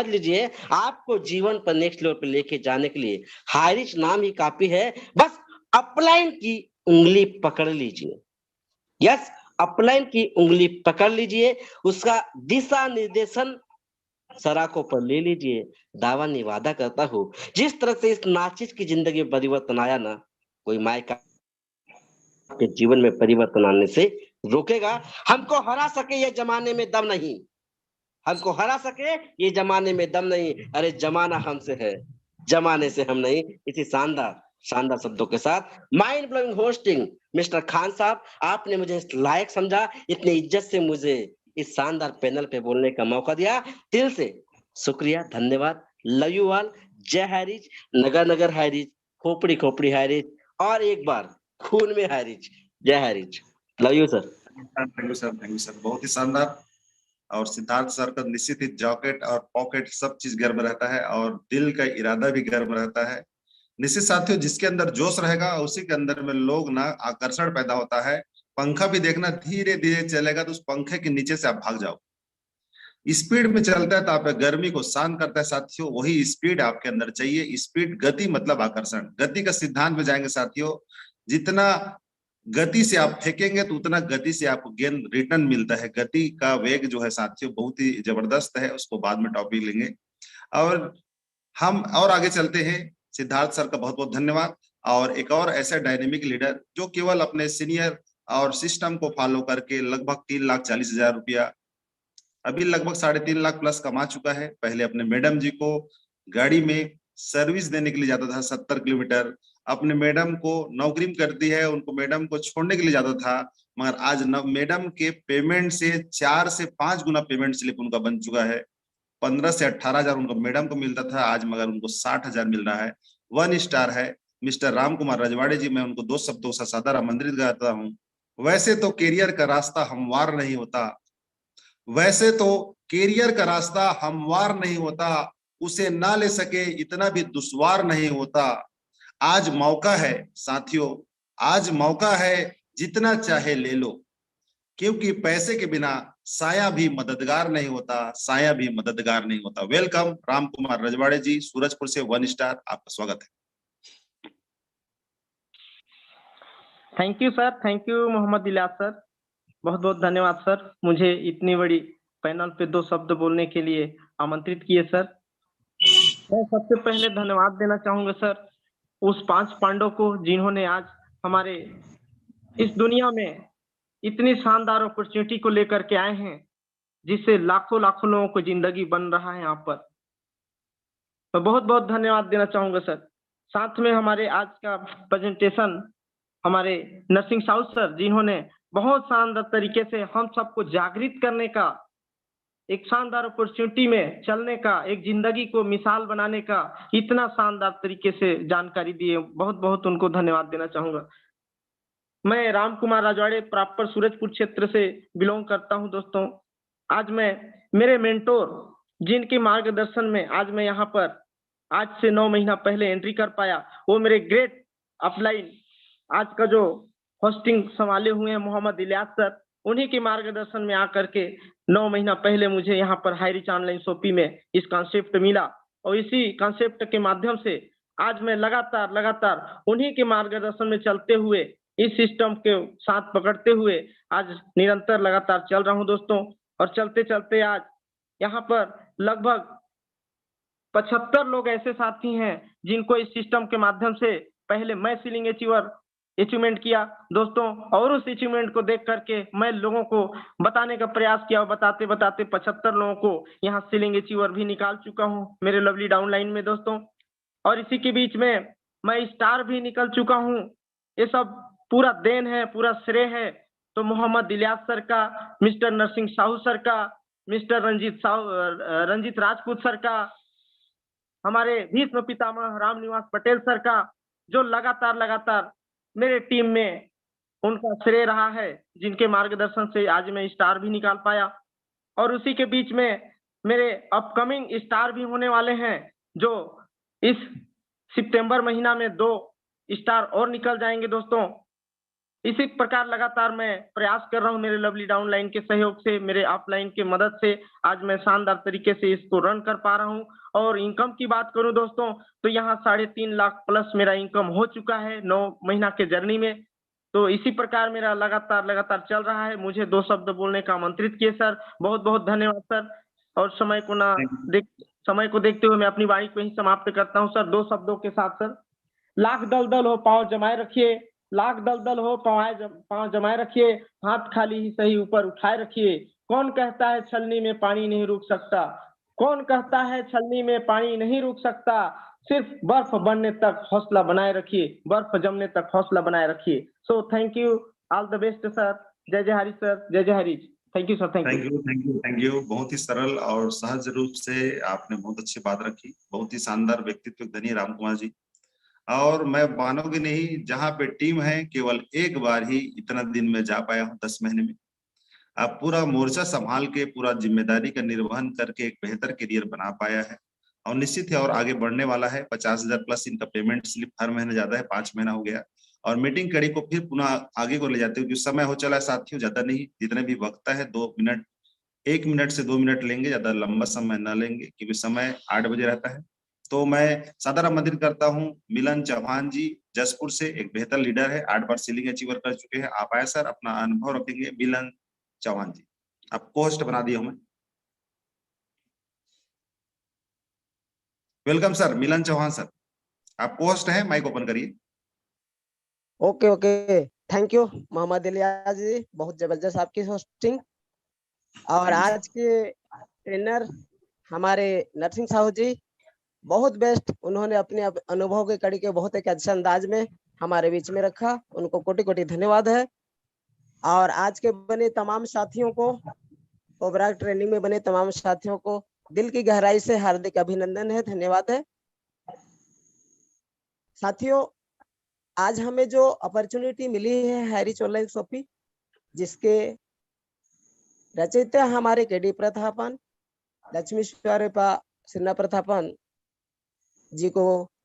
लीजिए आपको जीवन पर नेक्स्ट लेवल पे लेके जाने के लिए हाई रिच नाम ही काफी है। बस अपलाइन की उंगली पकड़ लीजिए, यस, अपलाइन की उंगली पकड़ लीजिए, उसका दिशा निर्देशन सराखों पर ले लीजिए। दावा निवादा करता हूँ, जिस तरह से इस नाचिस की जिंदगी में परिवर्तन आया ना, कोई मायका के जीवन में परिवर्तन आने से रोकेगा। हमको हरा सके ये जमाने में दम नहीं, हमको हरा सके ये जमाने में दम नहीं, अरे जमाना हमसे है, जमाने से हम नहीं। इसी शानदार शब्दों के साथ mind blowing hosting mister Khan साहब, आपने मुझे इस लायक समझा, इतनी इज्जत से मुझे इस शानदार पैनल पे बोलने का मौका दिया, दिल से शुक्रिया, धन्यवाद। Love you all. जय हैरिज, नगर नगर हैरिज, खोपड़ी खोपड़ी हैरिज, और एक बार खून में हैरिज। जय हैरिज, love you sir. Thank you sir, बहुत ही शानदार। और सिद्धार्थ सर का निश्चित ही जॉकेट और पॉकेट सब चीज गर्म रहता है और दिल का इरादा भी गर्म रहता है। निश्चित साथियों, जिसके अंदर जोश रहेगा उसी के अंदर में लोग ना आकर्षण पैदा होता है। पंखा भी देखना धीरे धीरे चलेगा तो उस पंखे के नीचे से आप भाग जाओ। स्पीड में चलता है तो आप गर्मी को शांत करता है साथियों, वही स्पीड आपके अंदर चाहिए। स्पीड, गति मतलब आकर्षण, गति का सिद्धांत में जाएंगे साथियों। जितना गति से आप फेंकेंगे तो उतना गति से आपको गेंद रिटर्न मिलता है। गति का वेग जो है साथियों बहुत ही जबरदस्त है, उसको बाद में टॉपिक लेंगे। और हम और आगे चलते हैं। सिद्धार्थ सर का बहुत बहुत धन्यवाद। और एक और ऐसा डायनेमिक लीडर जो केवल अपने सीनियर और सिस्टम को फॉलो करके लगभग 3,40,000 रुपया, अभी लगभग 3.5 लाख प्लस कमा चुका है। पहले अपने मैडम जी को गाड़ी में सर्विस देने के लिए जाता था 70 किलोमीटर, अपने मैडम को नौकरी में करती है, उनको मैडम को छोड़ने के लिए जाता था, मगर आज मैडम के पेमेंट से 4 से 5 गुना पेमेंट स्लिप उनका बन चुका है। 15 से 18,000 उनको मैडम को मिलता था, आज मगर उनको 60,000 मिल रहा है। 1 स्टार है मिस्टर राम कुमार रजवाड़े जी। मैं उनको 2 शब्दों से सादर आमंत्रित करता हूँ। वैसे तो कैरियर का रास्ता हमवार नहीं होता, वैसे तो कैरियर का रास्ता हमवार नहीं होता, उसे ना ले सके इतना भी दुश्वार नहीं होता। आज मौका है साथियों, आज मौका है, जितना चाहे ले लो, क्योंकि पैसे के बिना साया भी मददगार नहीं होता, साया भी मददगार नहीं होता। वेलकम राम कुमार रजवाड़े जी, सूरजपुर से 1 स्टार, आपका स्वागत है। Thank you sir, thank you Mohammad Ilyas sir, बहुत बहुत धन्यवाद सर, मुझे इतनी बड़ी पैनल पे 2 शब्द बोलने के लिए आमंत्रित किए सर। मैं सबसे पहले धन्यवाद देना चाहूंगा सर उस 5 पांडव को जिन्होंने आज हमारे इस दुनिया में इतनी शानदार अपॉर्चुनिटी को लेकर के आए हैं, जिससे लाखों लाखों लोगों को जिंदगी बन रहा है यहाँ पर। मैं बहुत बहुत धन्यवाद देना चाहूंगा सर। साथ में हमारे आज का प्रेजेंटेशन हमारे नरसिंह साहू सर, जिन्होंने बहुत शानदार तरीके से हम सबको जागृत करने का, एक शानदार अपॉर्चुनिटी में चलने का, एक जिंदगी को मिसाल बनाने का इतना शानदार तरीके से जानकारी दिए, बहुत बहुत उनको धन्यवाद देना चाहूंगा। मैं राम कुमार रजवाड़े प्रॉपर सूरजपुर क्षेत्र से बिलोंग करता हूं दोस्तों। आज मैं मेरे मेंटोर जिनके मार्गदर्शन में आज मैं यहाँ पर आज से 9 महीना पहले एंट्री कर पाया, वो मेरे ग्रेट अपलाइन आज का जो होस्टिंग संभाले हुए हैं मोहम्मद इलियास सर, उन्हीं के मार्गदर्शन में आकर के 9 महीना पहले मुझे यहाँ पर हाई रिच ऑनलाइन शॉपिंग में इस कॉन्सेप्ट मिला, और इसी कॉन्सेप्ट के माध्यम से आज मैं लगातार उन्हीं के मार्गदर्शन में चलते हुए, इस सिस्टम के साथ पकड़ते हुए आज निरंतर लगातार चल रहा हूं दोस्तों। और चलते चलते आज यहाँ पर लगभग 75 लोग ऐसे साथी हैं जिनको इस सिस्टम के माध्यम से पहले मैं सीलिंग अचीवमेंट किया दोस्तों, और उस अचीवमेंट को देख करके मैं लोगों को बताने का प्रयास किया, और बताते बताते 75 लोगों को यहाँ सीलिंग अचीवर भी निकाल चुका हूँ मेरे लवली डाउनलाइन में दोस्तों। और इसी के बीच में मैं स्टार भी निकल चुका हूँ। ये सब पूरा देन है, पूरा श्रेय है तो मोहम्मद इलियास सर का, मिस्टर नरसिंह साहू सर का, मिस्टर रंजीत राजपूत सर का, हमारे भीष्म पितामह राम निवास पटेल सर का, जो लगातार मेरे टीम में उनका श्रेय रहा है, जिनके मार्गदर्शन से आज मैं स्टार भी निकाल पाया। और उसी के बीच में मेरे अपकमिंग स्टार भी होने वाले हैं, जो इस सितंबर महीना में 2 स्टार और निकल जाएंगे दोस्तों। इसी प्रकार लगातार मैं प्रयास कर रहा हूं, मेरे लवली डाउनलाइन के सहयोग से, मेरे अपलाइन की मदद से आज मैं शानदार तरीके से इसको रन कर पा रहा हूं। और इनकम की बात करूं दोस्तों, तो यहाँ 3.5 लाख प्लस मेरा इनकम हो चुका है 9 महीना के जर्नी में। तो इसी प्रकार मेरा लगातार चल रहा है। मुझे 2 शब्द बोलने का आमंत्रित किए सर, बहुत बहुत धन्यवाद सर। और समय को देखते हुए मैं अपनी वाणी को ही समाप्त करता हूँ सर 2 शब्दों के साथ सर। लाख दलदल हो पाँव जमाए रखिए, लाख दलदल हो पाँव जमाए रखिए, हाथ खाली ही सही ऊपर उठाए रखिए। कौन कहता है छलनी में पानी नहीं रुक सकता, कौन कहता है छलनी में पानी नहीं रुक सकता। सिर्फ बर्फ बनने तक हौसला बनाए रखिए, बर्फ जमने तक हौसला बनाए रखिए। So thank you, all the best sir. जय जय हरी सर, जय जय Hari. Thank you sir, thank you. बहुत ही सरल और सहज रूप से आपने बहुत अच्छी बात रखी। बहुत ही शानदार व्यक्तित्व धनी राम कुमार जी। और मैं मानोगे नहीं, जहाँ पे टीम है केवल एक बार ही इतना दिन में जा पाया हूँ 10 महीने में। आप पूरा मोर्चा संभाल के पूरा जिम्मेदारी का निर्वहन करके एक बेहतर करियर बना पाया है और निश्चित है और आगे बढ़ने वाला है। 50,000 प्लस इनका पेमेंट स्लिप हर महीने ज्यादा है, 5 महीना हो गया और मीटिंग कड़ी को फिर पुनः आगे को ले जाते हो क्योंकि समय हो चला है साथियों, ज्यादा नहीं, जितने भी वक्त है 2 मिनट 1 मिनट से 2 मिनट लेंगे, ज्यादा लंबा समय न लेंगे क्योंकि समय 8 बजे रहता है। तो मैं सादर आमंत्रित करता हूं मिलन चौहान जी, जसपुर से, एक बेहतर लीडर है, 8 बार सीलिंग अचीवर कर चुके हैं। आप आए सर, अपना अनुभव रखेंगे। मिलन चौहान जी, आपको होस्ट बना दिया हूं मैं। Welcome sir, Milan Chauhan sir, आप होस्ट हैं, माइक ओपन करिए। Okay, thank you Mohammad Ilyas ji, बहुत जबरदस्त आपकी होस्टिंग। और आज के ट्रेनर हमारे नरसिंह साहू जी, बहुत बेस्ट, उन्होंने अपने अनुभव के कड़ी के बहुत एक अच्छे अंदाज में हमारे बीच में रखा, उनको कोटि कोटि धन्यवाद है। और आज के बने तमाम साथियों को, ओबराग ट्रेनिंग में बने तमाम साथियों को दिल की गहराई से हार्दिक अभिनंदन है, धन्यवाद है। साथियों, आज हमें जो अपॉर्चुनिटी मिली है हैरिच ऑनलाइन शॉपिंग, जिसके रचयिता हमारे केडी प्रतापन, लक्ष्मी स्वरूपा सिन्हा प्रतापन जी को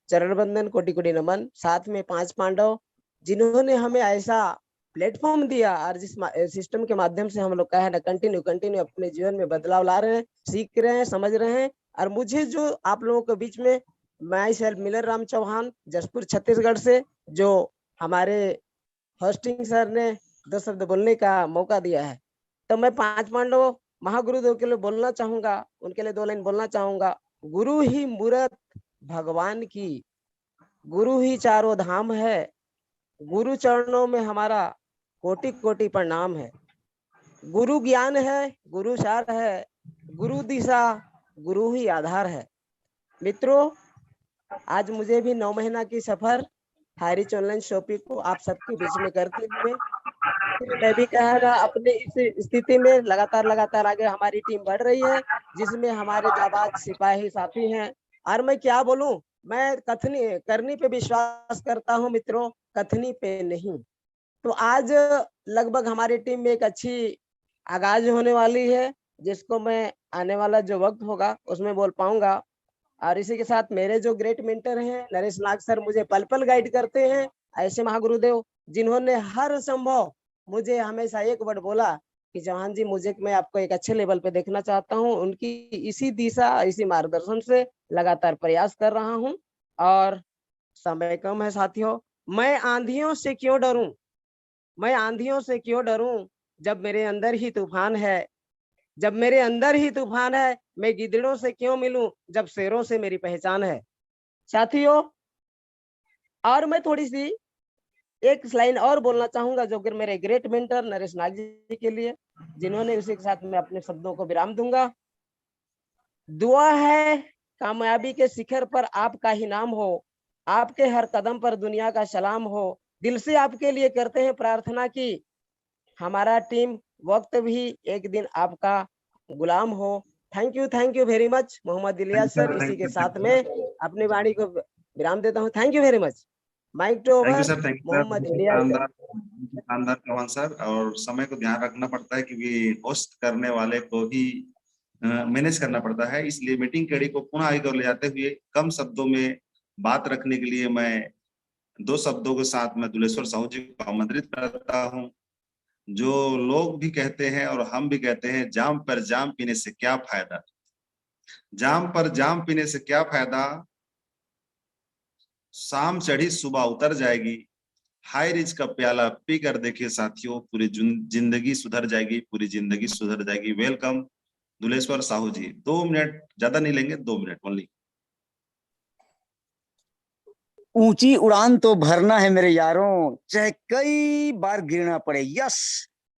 चरण बंदन, कोटि कोटि नमन। साथ में 5 पांडव जिन्होंने हमें ऐसा प्लेटफॉर्म दिया और जिस सिस्टम के माध्यम से हम लोग का है ना कंटिन्यू अपने जीवन में बदलाव ला रहे हैं, सीख रहे हैं, समझ रहे हैं। और मुझे जो आप लोगों के बीच में माई सेल्फ मिलन राम चौहान, जसपुर छत्तीसगढ़ से, जो हमारे होस्टिंग सर ने 2 शब्द बोलने का मौका दिया है, तो मैं 5 पांडव महागुरुदेव के लिए बोलना चाहूंगा, उनके लिए 2 लाइन बोलना चाहूंगा। गुरु ही मूरत भगवान की, गुरु ही चारों धाम है, गुरु चरणों में हमारा कोटि कोटि प्रणाम है। गुरु ज्ञान है, गुरु सार है, गुरु दिशा, गुरु ही आधार है। मित्रों, आज मुझे भी 9 महीना की सफर हैरिच ऑनलाइन शॉपिंग को आप सबके बीच में करते हुए मैं भी कह रहा, अपने इस स्थिति में लगातार आगे हमारी टीम बढ़ रही है, जिसमें हमारे जाबाज सिपाही साथी हैं। और मैं क्या बोलूं, मैं कथनी करनी पे विश्वास करता हूं मित्रों, कथनी पे नहीं। तो आज लगभग हमारी टीम में एक अच्छी आगाज होने वाली है, जिसको मैं आने वाला जो वक्त होगा उसमें बोल पाऊंगा। और इसी के साथ मेरे जो ग्रेट मेंटर हैं नरेश नाग सर, मुझे पल पल गाइड करते हैं। ऐसे महागुरुदेव जिन्होंने हर संभव मुझे हमेशा एक वर्ड बोला कि चौहान जी, मुझे मैं आपको एक अच्छे लेवल पे देखना चाहता हूं। उनकी इसी दिशा, इसी मार्गदर्शन से लगातार प्रयास कर रहा हूं। और समय कम है साथियों, मैं आंधियों से क्यों डरूं, मैं आंधियों से क्यों डरूं, जब मेरे अंदर ही तूफान है, जब मेरे अंदर ही तूफान है। मैं गिद्धड़ों से क्यों मिलूं, जब शेरों से मेरी पहचान है। साथियों, और मैं थोड़ी सी एक लाइन और बोलना चाहूंगा, जो कि मेरे ग्रेट मेंटर नरेश नाग जी के लिए, जिन्होंने उसी के साथ मैं अपने शब्दों को विराम दूंगा। दुआ है कामयाबी के शिखर पर आपका ही नाम हो, आपके हर कदम पर दुनिया का सलाम हो। दिल से आपके लिए करते हैं प्रार्थना की हमारा टीम वक्त भी एक दिन आपका गुलाम हो। Thank you very much Mohammed Ilyas sir. इसी के साथ में अपनी वाणी को विराम देता हूँ। Thank you very much. Mike to thank you over sir, thank you sir. Mohammed Ilyas sir. शानदार चौहान सर। और समय को ध्यान रखना पड़ता है क्योंकि होस्ट करने वाले को ही मैनेज करना पड़ता है, इसलिए मीटिंग कड़ी को पुनः आगे ले जाते हुए कम शब्दों में बात रखने के लिए मैं 2 शब्दों के साथ मैं दुलेश्वर साहू जी को आमंत्रित करता हूं। जो लोग भी कहते हैं और हम भी कहते हैं, जाम पर जाम पीने से क्या फायदा, जाम पर जाम पीने से क्या फायदा, शाम चढ़ी सुबह उतर जाएगी, हाई रिच का प्याला पी कर देखिए साथियों, पूरी जिंदगी सुधर जाएगी, पूरी जिंदगी सुधर जाएगी। वेलकम दुलेश्वर साहू जी। 2 मिनट, ज्यादा नहीं लेंगे, 2 मिनट ओनली। ऊंची उड़ान तो भरना है मेरे यारों, चाहे कई बार गिरना पड़े। यस,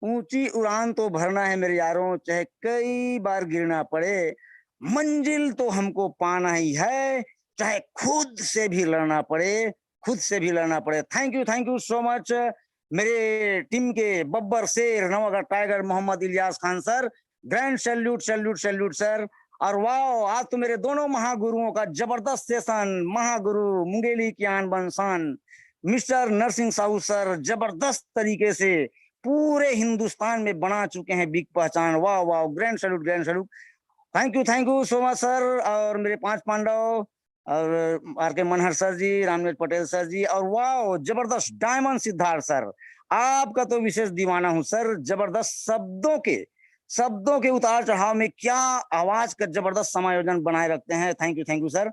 ऊंची उड़ान तो भरना है मेरे यारों, चाहे कई बार गिरना पड़े। मंजिल तो हमको पाना ही है, चाहे खुद से भी लड़ना पड़े, खुद से भी लड़ना पड़े। थैंक यू सो मच मेरे टीम के बब्बर शेर Navagarh tiger Mohammed Ilyas Khan sir. Grand salute salute salute sir. और वाह, आज तो मेरे दोनों महागुरुओं का जबरदस्त सेशन, महागुरु मुंगेली ज्ञान बंसान मिस्टर नरसिंह साहू सर जबरदस्त तरीके से पूरे हिंदुस्तान में बना चुके हैं बिग पहचान। वाह वाह, grand salute grand salute. Thank you so much sir. और मेरे 5 पांडव और are K Manhar sir ji, Ramnesh Patel sir जी, और वाह जबरदस्त डायमंड सिद्धार्थ सर, आपका तो विशेष दीवाना हूं सर। जबरदस्त शब्दों के उतार चढ़ाव में क्या आवाज का जबरदस्त समायोजन बनाए रखते हैं। Thank you sir.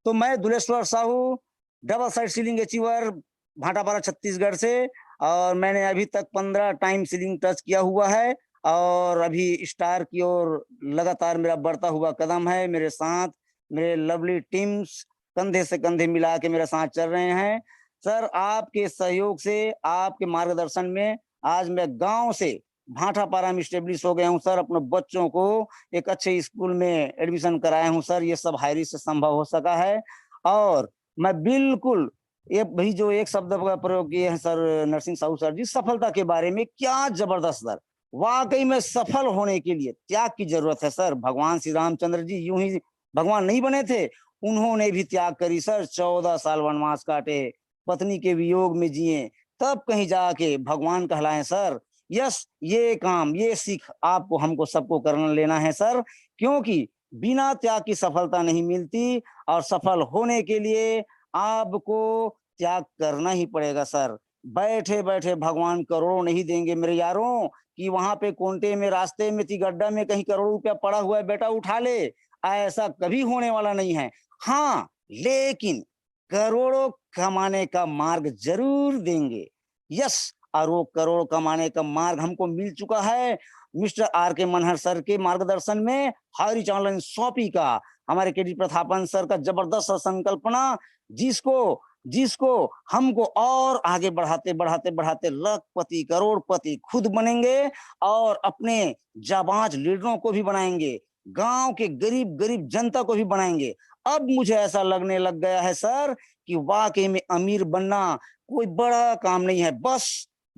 तो मैं Duleshwar Sahu, double side ceiling achiever, Bhatapara Chhattisgarh से, और मैंने अभी तक 15 टाइम सीलिंग टच किया हुआ है और अभी स्टार की ओर लगातार मेरा बढ़ता हुआ कदम है। मेरे साथ मेरे लवली टीम्स कंधे से कंधे मिला के मेरे साथ चल रहे हैं सर। आपके सहयोग से, आपके मार्गदर्शन में आज मैं गांव से भाटापारा में स्टेब्लिश हो गया हूं सर। अपने बच्चों को एक अच्छे स्कूल में एडमिशन कराया हूं सर। ये सब हायरी से संभव हो सका है। और मैं बिल्कुल ये भी जो एक शब्द का प्रयोग किए हैं सर नरसिंह साहू सर जी, सफलता के बारे में, क्या जबरदस्त सर। वाकई में सफल होने के लिए त्याग की जरूरत है सर। भगवान श्री रामचंद्र जी यूं ही भगवान नहीं बने थे, उन्होंने भी त्याग करी सर। 14 साल वनवास काटे, पत्नी के वियोग में जिए, तब कहीं जाके भगवान कहलाए सर। यस, ये काम, ये सीख आपको हमको सबको करना लेना है सर, क्योंकि बिना त्याग की सफलता नहीं मिलती। और सफल होने के लिए आपको त्याग करना ही पड़ेगा सर। बैठे बैठे भगवान करोड़ों नहीं देंगे मेरे यारों, कि वहां पे कोंटे में, रास्ते में, गड्ढा में कहीं करोड़ रुपया पड़ा हुआ है, बेटा उठा ले, ऐसा कभी होने वाला नहीं है। हाँ, लेकिन करोड़ों कमाने का मार्ग जरूर देंगे। यस, और वो करोड़ कमाने का मार्ग हमको मिल चुका है mister are K Manhar sir के मार्गदर्शन में। हरी ऑनलाइन शॉपी का, हमारे केडी प्रथापन सर का जबरदस्त संकल्पना, जिसको जिसको हमको और आगे बढ़ाते बढ़ाते बढ़ाते लखपति करोड़पति खुद बनेंगे और अपने जाबाज लीडरों को भी बनाएंगे, गांव के गरीब गरीब जनता को भी बनाएंगे। अब मुझे ऐसा लगने लग गया है सर कि वाकई में अमीर बनना कोई बड़ा काम नहीं है।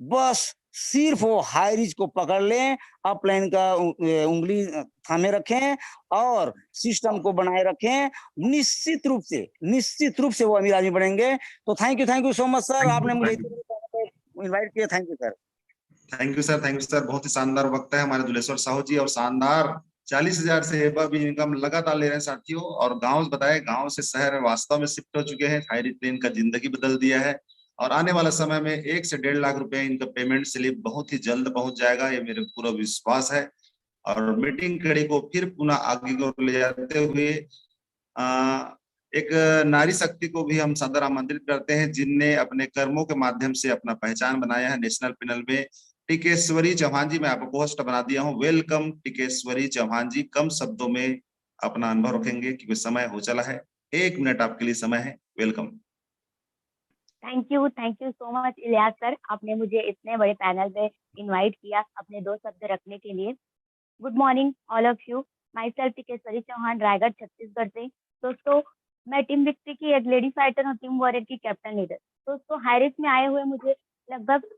बस सिर्फ वो हाई रिच को पकड़ लें, अपलाइन का उंगली थामे रखें और सिस्टम को बनाए रखें, निश्चित रूप से वो अमीर आदमी बनेंगे। तो thank you so much sir, आपने मुझे इनवाइट किया। Thank you sir. Thank you sir, thank you sir. बहुत ही शानदार वक्त है हमारे दुलेश्वर साहू जी, और शानदार 40,000 से एबव इनकम लगातार ले रहे हैं साथियों। और गांव बताए, गांव से शहर वास्तव में शिफ्ट हो चुके हैं। हाई रिच ने इनका जिंदगी बदल दिया है और आने वाला समय में 1 से 1.5 लाख रुपए इनका पेमेंट स्लिप बहुत ही जल्द पहुंच जाएगा, ये मेरे पूरा विश्वास है। और मीटिंग कड़ी को फिर पुनः आगे को ले जाते हुए एक नारी शक्ति को भी हम सदर आमंत्रित करते हैं, जिनने अपने कर्मों के माध्यम से अपना पहचान बनाया है नेशनल पैनल में। टिकेश्वरी चौहान जी, मैं आपको होस्ट बना दिया हूं। वेलकम टिकेश्वरी चौहान जी। कम शब्दों में अपना अनुभव रखेंगे क्योंकि समय हो चला है। 1 मिनट आपके लिए समय है। Welcome. Thank you so much Ilyas sir, आपने मुझे इतने बड़े पैनल में इनवाइट किया अपने 2 शब्द रखने के लिए। Good morning all of you. Myself Tikeshwari Chauhan, Raigarh Chhattisgarh से। दोस्तों, मैं टीम विक्ट्री की एक लेडी फाइटर और टीम वॉरियर की कैप्टन लीडर। दोस्तों, हाईरिस में आए हुए मुझे लगभग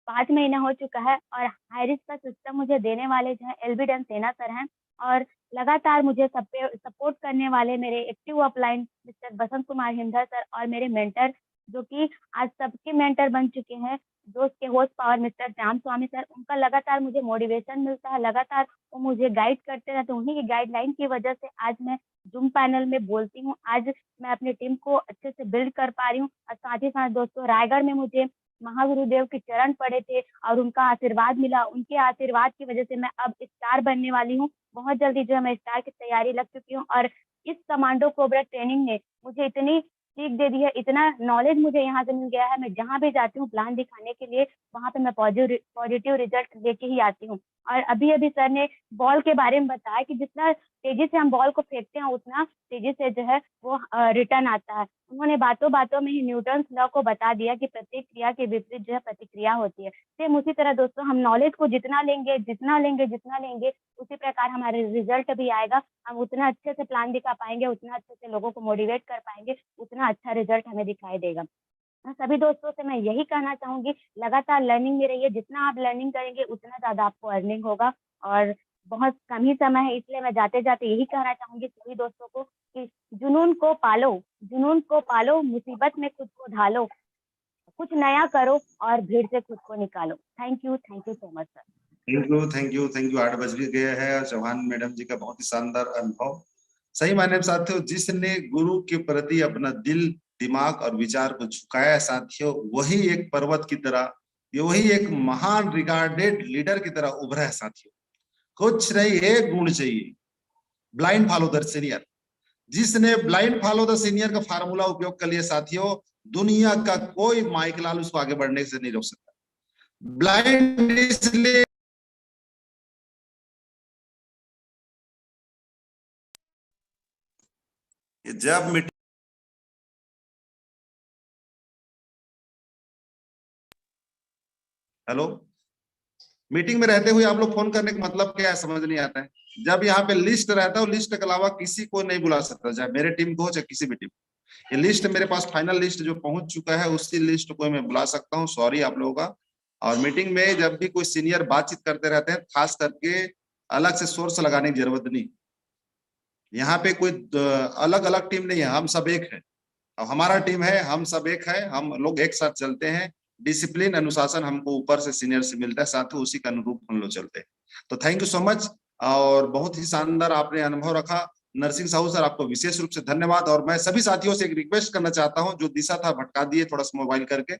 5 महीना हो चुका है और हाईरिस का सिस्टम मुझे देने वाले जो है एलबी डन सेना सर हैं, और लगातार मुझे सपोर्ट करने वाले मेरे active upline mister Basant Kumar हिंदर sir और मेरे मेंटर जो कि आज सबके मेंटर बन चुके हैं, जो उसके होस्ट पावर मिस्टर श्याम स्वामी सर, उनका लगातार मुझे मोटिवेशन मिलता है, लगातार वो मुझे गाइड करते रहते हैं। उन्हीं की गाइडलाइन की वजह से आज मैं जूम पैनल में बोलती हूँ, आज मैं अपनी टीम को अच्छे से बिल्ड कर पा रही हूँ। और साथ ही साथ दोस्तों, रायगढ़ में मुझे महागुरुदेव के चरण पड़े थे और उनका आशीर्वाद मिला। उनके आशीर्वाद की वजह से मैं अब स्टार बनने वाली हूँ। बहुत जल्दी जो है मैं स्टार की तैयारी लग चुकी हूँ और इस कमांडो कोबरा ट्रेनिंग ने मुझे इतनी सीख दे दी है, इतना नॉलेज मुझे यहाँ से मिल गया है। मैं जहाँ भी जाती हूँ प्लान दिखाने के लिए, वहाँ पे मैं पॉजिटिव रिजल्ट लेके ही आती हूँ। और अभी सर ने बॉल के बारे में बताया कि जितना तेजी से हम बॉल को फेंकते हैं, उतना तेजी से जो है वो रिटर्न आता है। उन्होंने बातों में ही न्यूटन्स लॉ को बता दिया कि प्रत्येक क्रिया के विपरीत जो है प्रतिक्रिया होती है। सेम उसी तरह दोस्तों, हम नॉलेज को जितना लेंगे, उसी प्रकार हमारे रिजल्ट भी आएगा। हम उतना अच्छे से प्लान दिखा पाएंगे, उतना अच्छे से लोगों को मोटिवेट कर पाएंगे, उतना अच्छा रिजल्ट हमें दिखाई देगा। सभी दोस्तों से मैं यही कहना चाहूंगी, लगातार लर्निंग में रहिए। जितना आप लर्निंग करेंगे, उतना ज्यादा आपको अर्निंग होगा। और बहुत कम ही समय है, इसलिए मैं जाते जाते यही कहना चाहूंगी सभी दोस्तों को कि जुनून को पालो, मुसीबत में खुद को ढालो, कुछ नया करो और भीड़ से खुद को निकालो। Thank you so much sir. Thank you 8 बज भी गए हैं और चौहान मैडम जी का बहुत ही शानदार अनुभव। सही मायने में साथियों, जिसने गुरु के प्रति अपना दिल, दिमाग और विचार को झुकाया साथियों, वही एक पर्वत की तरह, ये वही एक महान रिगार्डेड लीडर की तरह उभरा है साथियों। कुछ नहीं, एक गुण चाहिए, ब्लाइंड फॉलो द सीनियर। जिसने ब्लाइंड फॉलो द सीनियर का फार्मूला उपयोग कर लिया साथियों, दुनिया का कोई माइक लाल उसको आगे बढ़ने से नहीं रोक सकता। ब्लाइंड इसलिए जब मीटिंग हेलो मीटिंग में रहते हुए आप लोग फोन करने का मतलब क्या है समझ नहीं आता है। जब यहाँ पे लिस्ट रहता है, लिस्ट के अलावा किसी को नहीं बुला सकता, चाहे मेरे टीम को हो चाहे किसी भी टीम। ये लिस्ट मेरे पास फाइनल लिस्ट जो पहुंच चुका है, उसी लिस्ट को मैं बुला सकता हूँ। सॉरी आप लोगों का। और मीटिंग में जब भी कोई सीनियर बातचीत करते रहते हैं, खास करके अलग से सोर्स लगाने की जरूरत नहीं। यहाँ पे कोई अलग अलग टीम नहीं है, हम सब एक है। अब हमारा टीम है, हम सब एक है, हम लोग एक साथ चलते हैं। डिसिप्लिन, अनुशासन हमको ऊपर से सीनियर से मिलता है, साथ ही उसी के अनुरूप हम लोग चलते हैं। तो थैंक यू सो मच, और बहुत ही शानदार आपने अनुभव रखा। नरसिंह साहू सर, आपको विशेष रूप से धन्यवाद। और मैं सभी साथियों से एक रिक्वेस्ट करना चाहता हूं, जो दिशा था भटका दिए थोड़ा सा मोबाइल करके,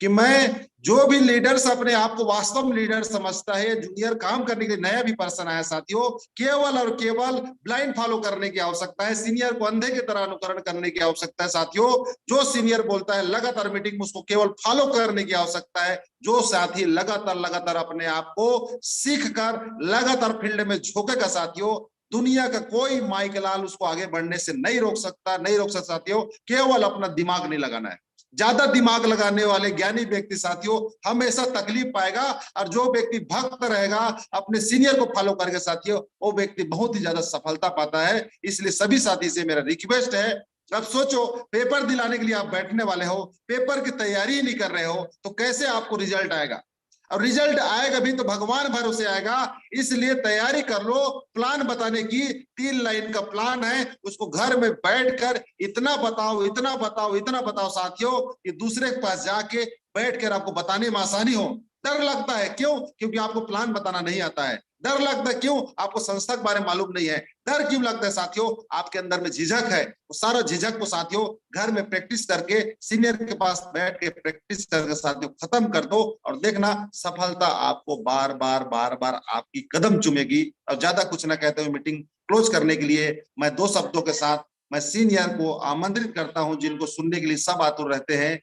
कि मैं जो भी लीडर्स अपने आप को वास्तव में लीडर समझता है, जूनियर काम करने के लिए नया भी पर्सन आया साथियों, केवल और केवल ब्लाइंड फॉलो करने की आवश्यकता है। सीनियर को अंधे की तरह अनुकरण करने की आवश्यकता है साथियों। जो सीनियर बोलता है लगातार मीटिंग में, उसको केवल फॉलो करने की आवश्यकता है। जो साथी लगातार अपने आप को सीख कर लगातार फील्ड में झोंकेगा साथियों, दुनिया का कोई माइक लाल उसको आगे बढ़ने से नहीं रोक सकता साथियों। केवल अपना दिमाग नहीं लगाना है। ज्यादा दिमाग लगाने वाले ज्ञानी व्यक्ति साथियों हमेशा तकलीफ पाएगा, और जो व्यक्ति भक्त रहेगा, अपने सीनियर को फॉलो करके साथियों, वो व्यक्ति बहुत ही ज्यादा सफलता पाता है। इसलिए सभी साथी से मेरा रिक्वेस्ट है, अब सोचो, पेपर दिलाने के लिए आप बैठने वाले हो, पेपर की तैयारी ही नहीं कर रहे हो, तो कैसे आपको रिजल्ट आएगा? और रिजल्ट आएगा भी तो भगवान भरोसे आएगा। इसलिए तैयारी कर लो। प्लान बताने की 3 लाइन का प्लान है, उसको घर में बैठकर इतना बताओ साथियों, कि दूसरे के पास जाके बैठकर आपको बताने में आसानी हो। डर लगता है, क्यों? क्योंकि आपको प्लान बताना नहीं आता है। डर लगता है, क्यों? आपको संस्था के बारे में मालूम नहीं है। डर क्यों लगता है साथियों? आपके अंदर में झिझक है। वो सारा झिझक को साथियों घर में प्रैक्टिस करके, सीनियर के पास बैठ के प्रैक्टिस करके साथियों खत्म कर दो, और देखना सफलता आपको बार बार आपकी कदम चूमेगी। और ज्यादा कुछ ना कहते हुए मीटिंग क्लोज करने के लिए मैं 2 शब्दों के साथ मैं सीनियर को आमंत्रित करता हूं, जिनको सुनने के लिए सब आतुर रहते हैं।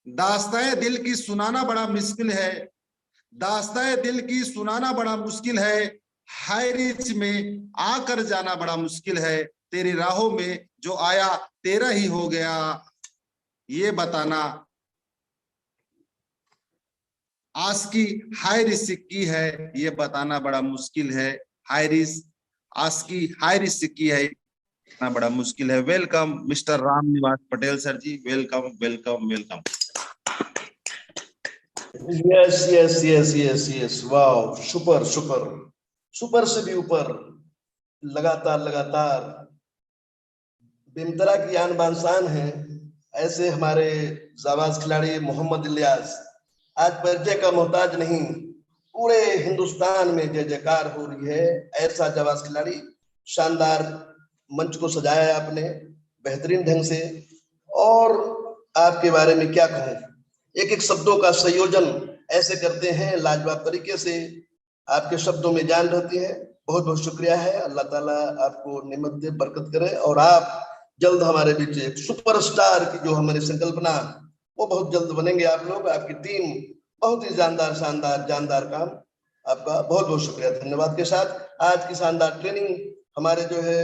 दास्ताए दिल की सुनाना बड़ा मुश्किल है, दास्ताए दिल की सुनाना बड़ा मुश्किल है, हाय रिच में आकर जाना बड़ा मुश्किल है, तेरी राहों में जो आया तेरा ही हो गया, ये बताना आस्की हाय रिच सिक्की है, ये बताना बड़ा मुश्किल है। हाय रिच आस्की हाय रिच सिक्की है, इतना बड़ा मुश्किल है। Welcome mister Ram Nivas Patel sir ji, welcome welcome welcome. Yes wow, super से भी ऊपर, लगातार बेमतरा की आन बान शान है, ऐसे हमारे जाबाज खिलाड़ी मोहम्मद इलियास आज परिचय का मोहताज नहीं, पूरे हिंदुस्तान में जय जयकार हो रही है। ऐसा जाबाज खिलाड़ी, शानदार मंच को सजाया है आपने बेहतरीन ढंग से। और आपके बारे में क्या कहूं, एक एक शब्दों का संयोजन ऐसे करते हैं लाजवाब तरीके से, आपके शब्दों में जान रहती है। बहुत बहुत शुक्रिया है, अल्लाह ताला आपको नेमत दे, बरकत करे और आप जल्द हमारे बीच एक सुपरस्टार की जो हमारी संकल्पना, वो बहुत जल्द बनेंगे आप लोग, आपकी टीम। बहुत ही जानदार शानदार जानदार काम, आपका बहुत बहुत शुक्रिया, धन्यवाद के साथ आज की शानदार ट्रेनिंग हमारे जो है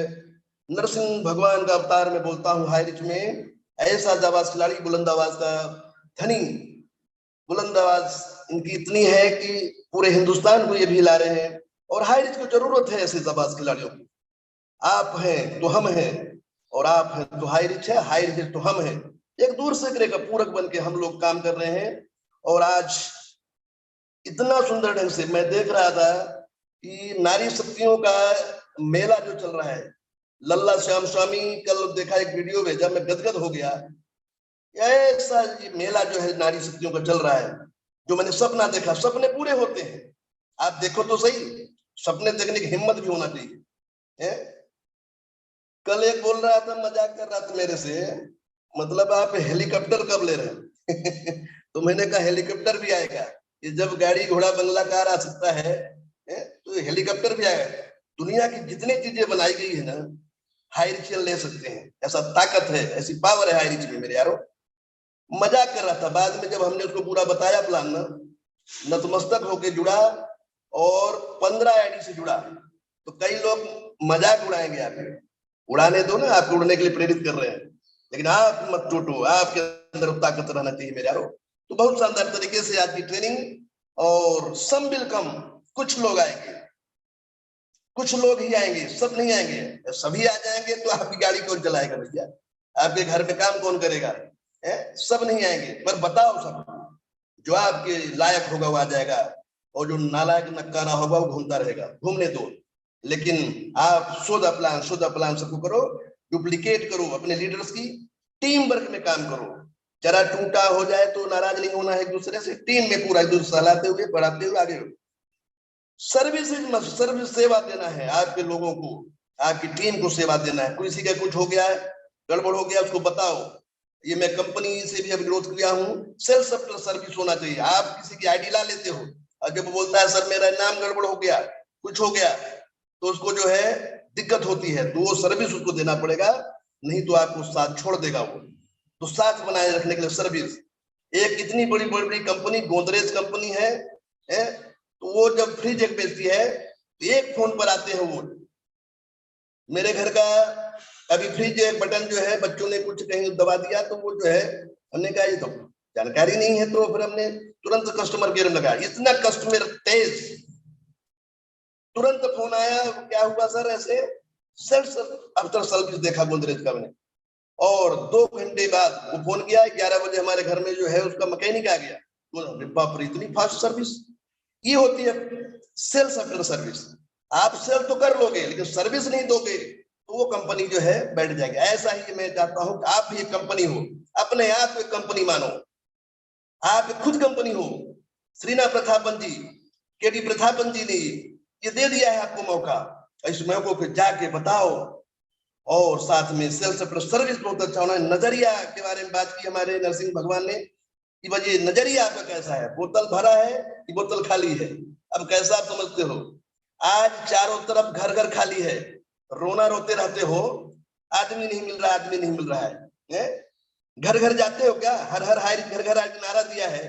नरसिंह भगवान का अवतार में बोलता हूँ हाई रिच में, ऐसा जाबाज खिलाड़ी, बुलंद आवाज का धनी, बुलंद आवाज इनकी इतनी है कि पूरे हिंदुस्तान को ये भी हिला रहे हैं। और हाई रिच को जरूरत है ऐसे जाबाज खिलाड़ियों की। आप हैं तो हम हैं, और आप हैं तो हाई रिच है, हाई रिच तो हम हैं। एक दूर से का पूरक बन के हम लोग काम कर रहे हैं। और आज इतना सुंदर ढंग से मैं देख रहा था कि नारी शक्तियों का मेला जो चल रहा है, लल्ला श्याम स्वामी, कल देखा एक वीडियो में, जब मैं गदगद हो गया। ऐसा ये मेला जो है नारी शक्तियों का चल रहा है, जो मैंने सपना देखा, सपने पूरे होते हैं। आप देखो तो सही, सपने देखने की हिम्मत भी होना चाहिए। कल एक बोल रहा था, मजाक कर रहा था मेरे से, मतलब आप हेलीकॉप्टर कब ले रहे तो मैंने कहा हेलीकॉप्टर भी आएगा, ये जब गाड़ी घोड़ा बंगला कार आ सकता है तो हेलीकॉप्टर भी आएगा। दुनिया की जितनी चीजें बनाई गई है ना, हाई रिच ले सकते हैं, ऐसा ताकत है, ऐसी पावर है हाई रिच में मेरे यारों। मजाक कर रहा था, बाद में जब हमने उसको पूरा बताया प्लान ना, नतमस्तक होके जुड़ा और 15 आईडी से जुड़ा। तो कई लोग मजाक उड़ाएंगे, आप उड़ाने दो ना, आपको उड़ने के लिए प्रेरित कर रहे हैं, लेकिन आप मत टूटो, आपके अंदर ताकत रहना चाहिए मेरे यारों। तो बहुत शानदार तरीके से आज की ट्रेनिंग, और सम विल कम, कुछ लोग आएंगे, कुछ लोग ही आएंगे, सब नहीं आएंगे। सभी आ जाएंगे तो आपकी गाड़ी कौन चलाएगा भैया, आपके घर में काम कौन करेगा? सब नहीं आएंगे, पर बताओ सब, जो आपके लायक होगा वो आ जाएगा, और जो नालायक नक्कारा होगा वो घूमता रहेगा, घूमने दो। लेकिन आप सोदा प्लान सबको करो, डुप्लीकेट करो अपने लीडर्स की, टीम वर्क में काम करो। जरा टूटा हो जाए तो नाराज नहीं होना है एक दूसरे से, टीम में पूरा एक दूसरे सहलाते हुए बढ़ाते हुए आगे। सर्विस सेवा देना है आपके लोगों को, आपकी टीम को सेवा देना है। किसी का कुछ हो गया है, गड़बड़ हो गया, उसको बताओ। ये मैं कंपनी से भी अनुरोध किया हूँ, सेल्फ सर्विस होना चाहिए। आप किसी की आईडी ला लेते हो, और जब बोलता है सर मेरा नाम गड़बड़ हो गया, कुछ हो गया, तो उसको जो है दिक्कत होती है, तो वो सर्विस उसको देना पड़ेगा, नहीं तो आपको साथ छोड़ देगा वो। तो साथ बनाए रखने के लिए सर्विस। एक इतनी बड़ी बड़ी कंपनी, गोदरेज कंपनी है, तो वो जब फ्रिज एक बेचती है, एक फोन पर आते हैं वो, मेरे घर का अभी फ्रिज एक बटन जो है बच्चों ने कुछ कहीं दबा दिया, तो वो जो है, हमने कहा ये तो जानकारी नहीं है, तो फिर हमने तुरंत कस्टमर केयर में लगाया। इतना कस्टमर तेज, तुरंत फोन आया, क्या हुआ सर, ऐसे सेल्फ आफ्टर सर्विस देखा गोदरेज का मैंने। और 2 घंटे बाद वो फोन किया, 11 बजे हमारे घर में जो है उसका मैकेनिक आ गया। बाप रे, इतनी फास्ट सर्विस, ये होती है सेल्स आफ्टर सर्विस। आप सेल तो कर लोगे, लेकिन सर्विस नहीं दोगे तो वो कंपनी जो है बैठ जाएगी। ऐसा ही मैं चाहता हूं कि आप भी एक कंपनी हो, अपने आप को एक कंपनी मानो, आप खुद कंपनी हो। श्रीना प्रथापन जी, केडी प्रथापन जी ने ये दे दिया है आपको मौका, इस मौके पे जाके बताओ। और साथ में सेल्स आफ्टर सर्विस बहुत अच्छा होना है। नजरिया के बारे में बात की हमारे नरसिंह भगवान ने कि भाई नजरिया आपका कैसा है, बोतल भरा है कि बोतल खाली है, अब कैसा आप समझते हो? आज चारों तरफ घर घर खाली है, रोना रोते रहते हो, आदमी नहीं मिल रहा, आदमी नहीं मिल रहा है। घर घर जाते हो क्या? हर हर हाय घर घर आज नारा दिया है।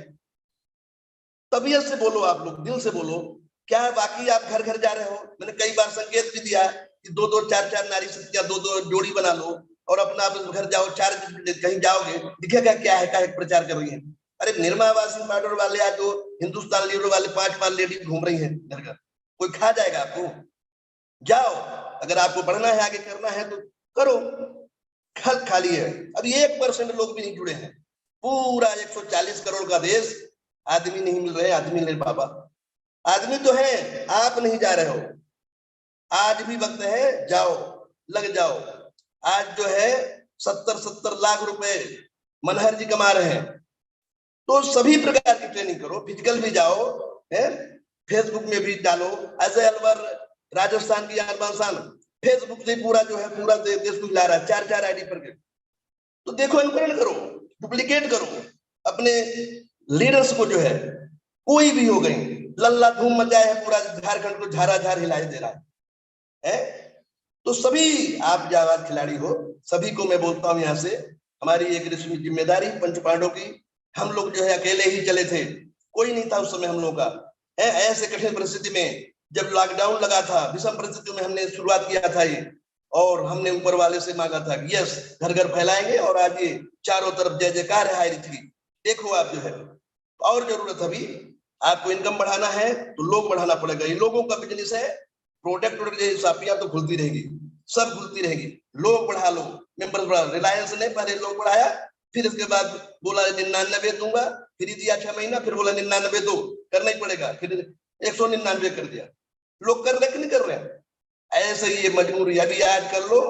तबीयत से बोलो, आप लोग दिल से बोलो, क्या है बाकी आप घर घर जा रहे हो? मैंने कई बार संकेत भी दिया कि 2-2 4-4 नारी शक्तियां 2-2 जोड़ी बना लो और अपना आप घर जाओ, 4 कहीं जाओगे दिखेगा क्या है, क्या प्रचार कर रही है। अरे निर्मावासी पाउडर वाले आज जो हिंदुस्तान लीडर वाले 5 लेडी घूम रही है घर घर, कोई खा जाएगा आपको? जाओ, अगर आपको बढ़ना है, आगे करना है तो करो। खल खाली है, अभी 1% लोग भी नहीं जुड़े हैं। पूरा 140 करोड़ का देश, आदमी नहीं मिल रहे, आदमी नहीं बाबा, आदमी तो है, आप नहीं जा रहे हो। आज भी वक्त है, जाओ, लग जाओ। आज जो है 70 लाख रुपए मनहर जी कमा रहे हैं। तो सभी प्रकार की ट्रेनिंग करो, फिजिकल भी जाओ, है फेसबुक में भी डालो। अजय अलवर राजस्थान की आन फेसबुक से पूरा जो है पूरा देश को हिला रहा है, 4 आईडी पर। तो देखो, अनुकरण करो, डुप्लीकेट करो अपने लीडर्स को, जो है कोई भी हो गई, लल्ला धूम मचाया है, पूरा झारखंड को झारा हिलाई दे रहा है। तो सभी आप जाबाज खिलाड़ी हो, सभी को मैं बोलता हूँ यहाँ से, हमारी एक रस्मी जिम्मेदारी पंच पांडव की। हम लोग जो है अकेले ही चले थे, कोई नहीं था उस समय हम लोग का, है ऐसे कठिन परिस्थिति में, जब लॉकडाउन लगा था, विषम परिस्थितियों में हमने शुरुआत किया था ये, और हमने ऊपर वाले से मांगा था कि यस घर घर फैलाएंगे, और आज ये चारों तरफ जय जयकार है हाई रिच की। देखो आप जो है, और जरूरत अभी आपको इनकम बढ़ाना है तो लोग बढ़ाना पड़ेगा। ये लोगों का बिजनेस है, प्रोडक्ट सापियां तो खुलती रहेगी, सब खुलती रहेगी, लोग बढ़ा लो, मेंबर्स बढ़ा। रिलायंस ने पहले लोग बढ़ाया, फिर इसके बाद बोला 99 दूंगा, फिर दिया 6 महीना, फिर बोला 99 दो, करना ही पड़ेगा, फिर 199 कर दिया। लोग कर रहे कि नहीं कर रहे? ऐसे ही ये मजबूरी, अभी आज कर लो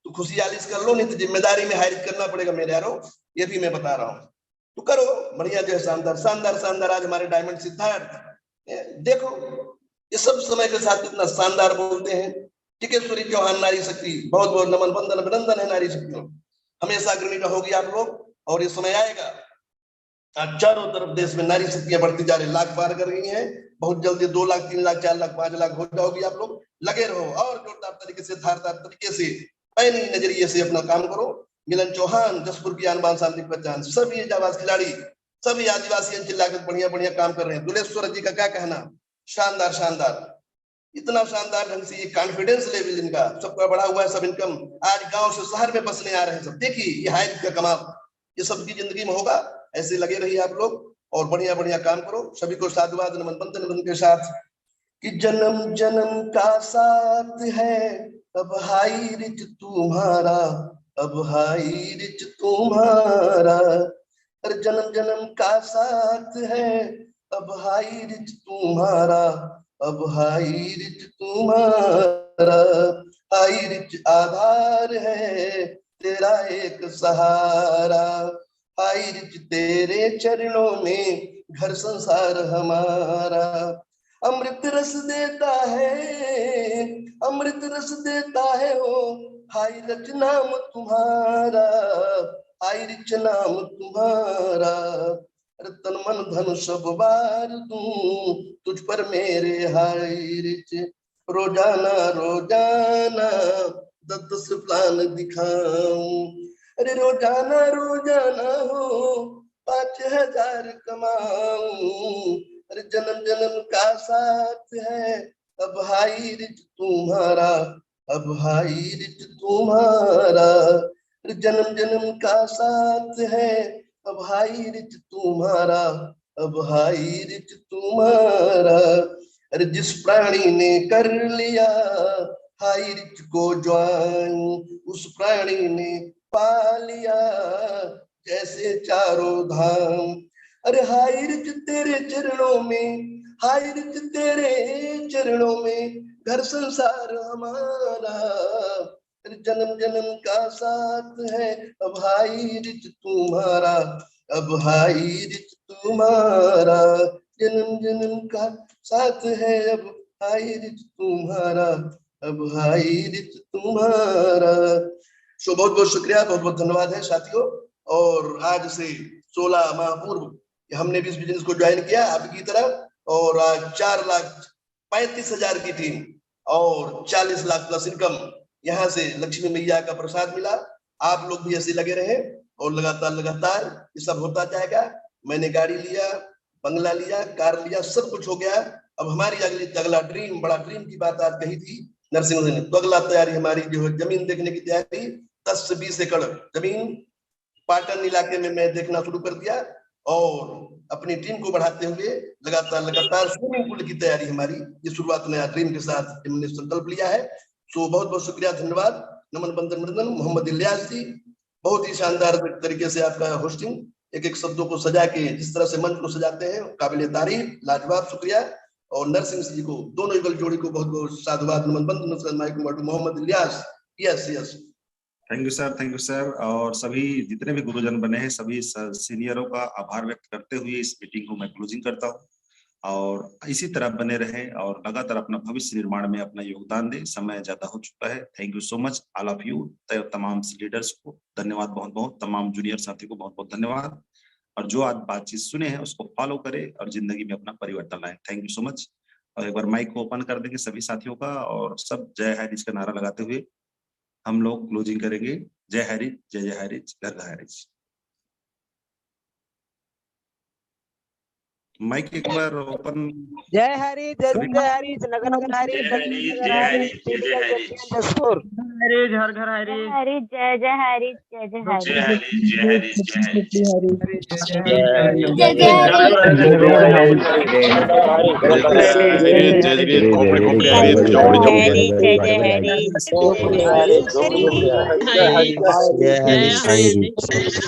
तो खुशहाली से कर लो, नहीं तो जिम्मेदारी में हायर करना पड़ेगा मेरे यारों, ये भी मैं बता रहा हूँ। तो करो बढ़िया, जो है शानदार शानदार शानदार। आज हमारे डायमंड सिद्धार्थ देखो, ये सब समय के साथ इतना शानदार बोलते हैं। टिकेश्वरी चौहान नारी शक्ति, बहुत बहुत नमन वंदन अभिनंदन है नारी शक्ति, हमेशा अग्रणी रहोगी आप लोग। और ये समय आएगा, आज चारों तरफ देश में नारी शक्तियां बढ़ती जा रही, लाख पार कर गई हैं, बहुत जल्दी 2 लाख 3 लाख 4 लाख 5 लाख हो जाओगी आप लोग। लगे रहो और जोरदार तरीके से, धारदार तरीके से, पैनी नजरिए से अपना काम करो। मिलन चौहान, जसपुर की आन शांति पहचान, सभी जाबाज खिलाड़ी, सभी आदिवासी अंचल लाकर बढ़िया बढ़िया काम कर रहे हैं। दुलेश्वर जी का क्या कहना, शानदार शानदार, इतना शानदार ढंग से ये कॉन्फिडेंस लेवल इनका सबका बढ़ा हुआ है। सब इनकम आज गांव से शहर में बसने आ रहे हैं सब। देखिए ये हाई का कमाल, ये सबकी जिंदगी में होगा। ऐसे लगे रहिए आप लोग और बढ़िया बढ़िया काम करो। सभी को साधुवाद नमन वंदन के साथ कि जन्म जन्म का साथ है अब हाई रिच तुम्हारा, अब हाई रिच तुम्हारा, अरे जन्म जन्म का साथ है अब हाई रिच तुम्हारा, अब हाई रिच तुम्हारा, हाई रिच आधार है तेरा एक सहारा, हाई रिच तेरे चरणों में घर संसार हमारा, अमृत रस देता है, अमृत रस देता है वो हाई रिच नाम तुम्हारा, हाई रिच नाम तुम्हारा, तन मन धन सब बार दूं तुझ पर मेरे हाई रिच, रोजाना रोजाना 10 प्लान दिखाऊं, अरे रोजाना रोजाना हो 5000 कमाऊं, अरे जन्म जन्म का साथ है अब हाई रिच तुम्हारा, अब हाई रिच तुम्हारा, अरे जन्म जन्म का साथ है अब हाई रिच तुम्हारा, अब हाई रिच तुम्हारा, अरे जिस प्राणी ने कर लिया हाई रिच को ज्वाइन, उस प्राणी ने पा लिया जैसे चारों धाम, अरे हाई रिच तेरे चरणों में, हाई रिच तेरे चरणों में घर संसार हमारा, जन्म जन्म का साथ है अब हाई रिच तुम्हारा, अब हाई रिच तुम्हारा, जन्म जन्म का साथ है अब हाई रिच तुम्हारा, अब हाई रिच तुम्हारा। सो बहुत बहुत शुक्रिया, बहुत बहुत धन्यवाद है साथियों। और आज से 16 माह पूर्व हमने भी इस बिजनेस को ज्वाइन किया आपकी तरफ, और आज 4,35,000 की टीम और 40 लाख प्लस इनकम, यहाँ से लक्ष्मी मैया का प्रसाद मिला। आप लोग भी ऐसे लगे रहे और लगातार लगातार ये सब होता जाएगा। मैंने गाड़ी लिया, बंगला लिया, कार लिया, सब कुछ हो गया। अब हमारी अगला ड्रीम, बड़ा ड्रीम की बात आज कही थी नरसिंह ने, तो अगला तैयारी हमारी जो है जमीन देखने की तैयारी, 10 से 20 एकड़ जमीन पाटन इलाके में मैं देखना शुरू कर दिया, और अपनी टीम को बढ़ाते हुए लगातार स्विमिंग पूल की तैयारी हमारी, ये शुरुआत नया ड्रीम के साथ हमने संकल्प लिया है। तो बहुत बहुत शुक्रिया, धन्यवाद, नमन बंदन मृदन। मोहम्मद इलियास जी, बहुत ही शानदार तरीके से आपका होस्टिंग, एक एक शब्दों को सजा के जिस तरह से मंच को सजाते हैं, काबिल तारीफ, लाजवाब, शुक्रिया। और नरसिंह जी को, दोनों युगल जोड़ी को बहुत बहुत साधुवाद, नमन बंदन। Mohammed Ilyas, yes yes. Thank you sir. और सभी जितने भी गुरुजन बने हैं सभी सीनियरों का आभार व्यक्त करते हुए इस मीटिंग को मैं क्लोजिंग करता हूँ। और इसी तरह बने रहें और लगातार अपना भविष्य निर्माण में अपना योगदान दें। समय ज्यादा हो चुका है। Thank you so much all of you. तमाम लीडर्स को धन्यवाद बहुत बहुत, तमाम जूनियर साथी को बहुत बहुत धन्यवाद। और जो आज बातचीत सुने हैं उसको फॉलो करें और जिंदगी में अपना परिवर्तन लाएं। Thank you so much. और एक बार माइक को ओपन कर देंगे सभी साथियों का और सब जय हरिज का नारा लगाते हुए हम लोग क्लोजिंग करेंगे। जय हरिज, जय जय हरिज, घर घर हरिज। माइक एक बार ओपन। जय हरि, जय जय हरि, नगर नगर हरि, जसपुर हरिज, हर घर हरिज, हरि, जय जय हरि, जय जय हरि, जय हरि, जय हरि, जय हरि। जय हरि।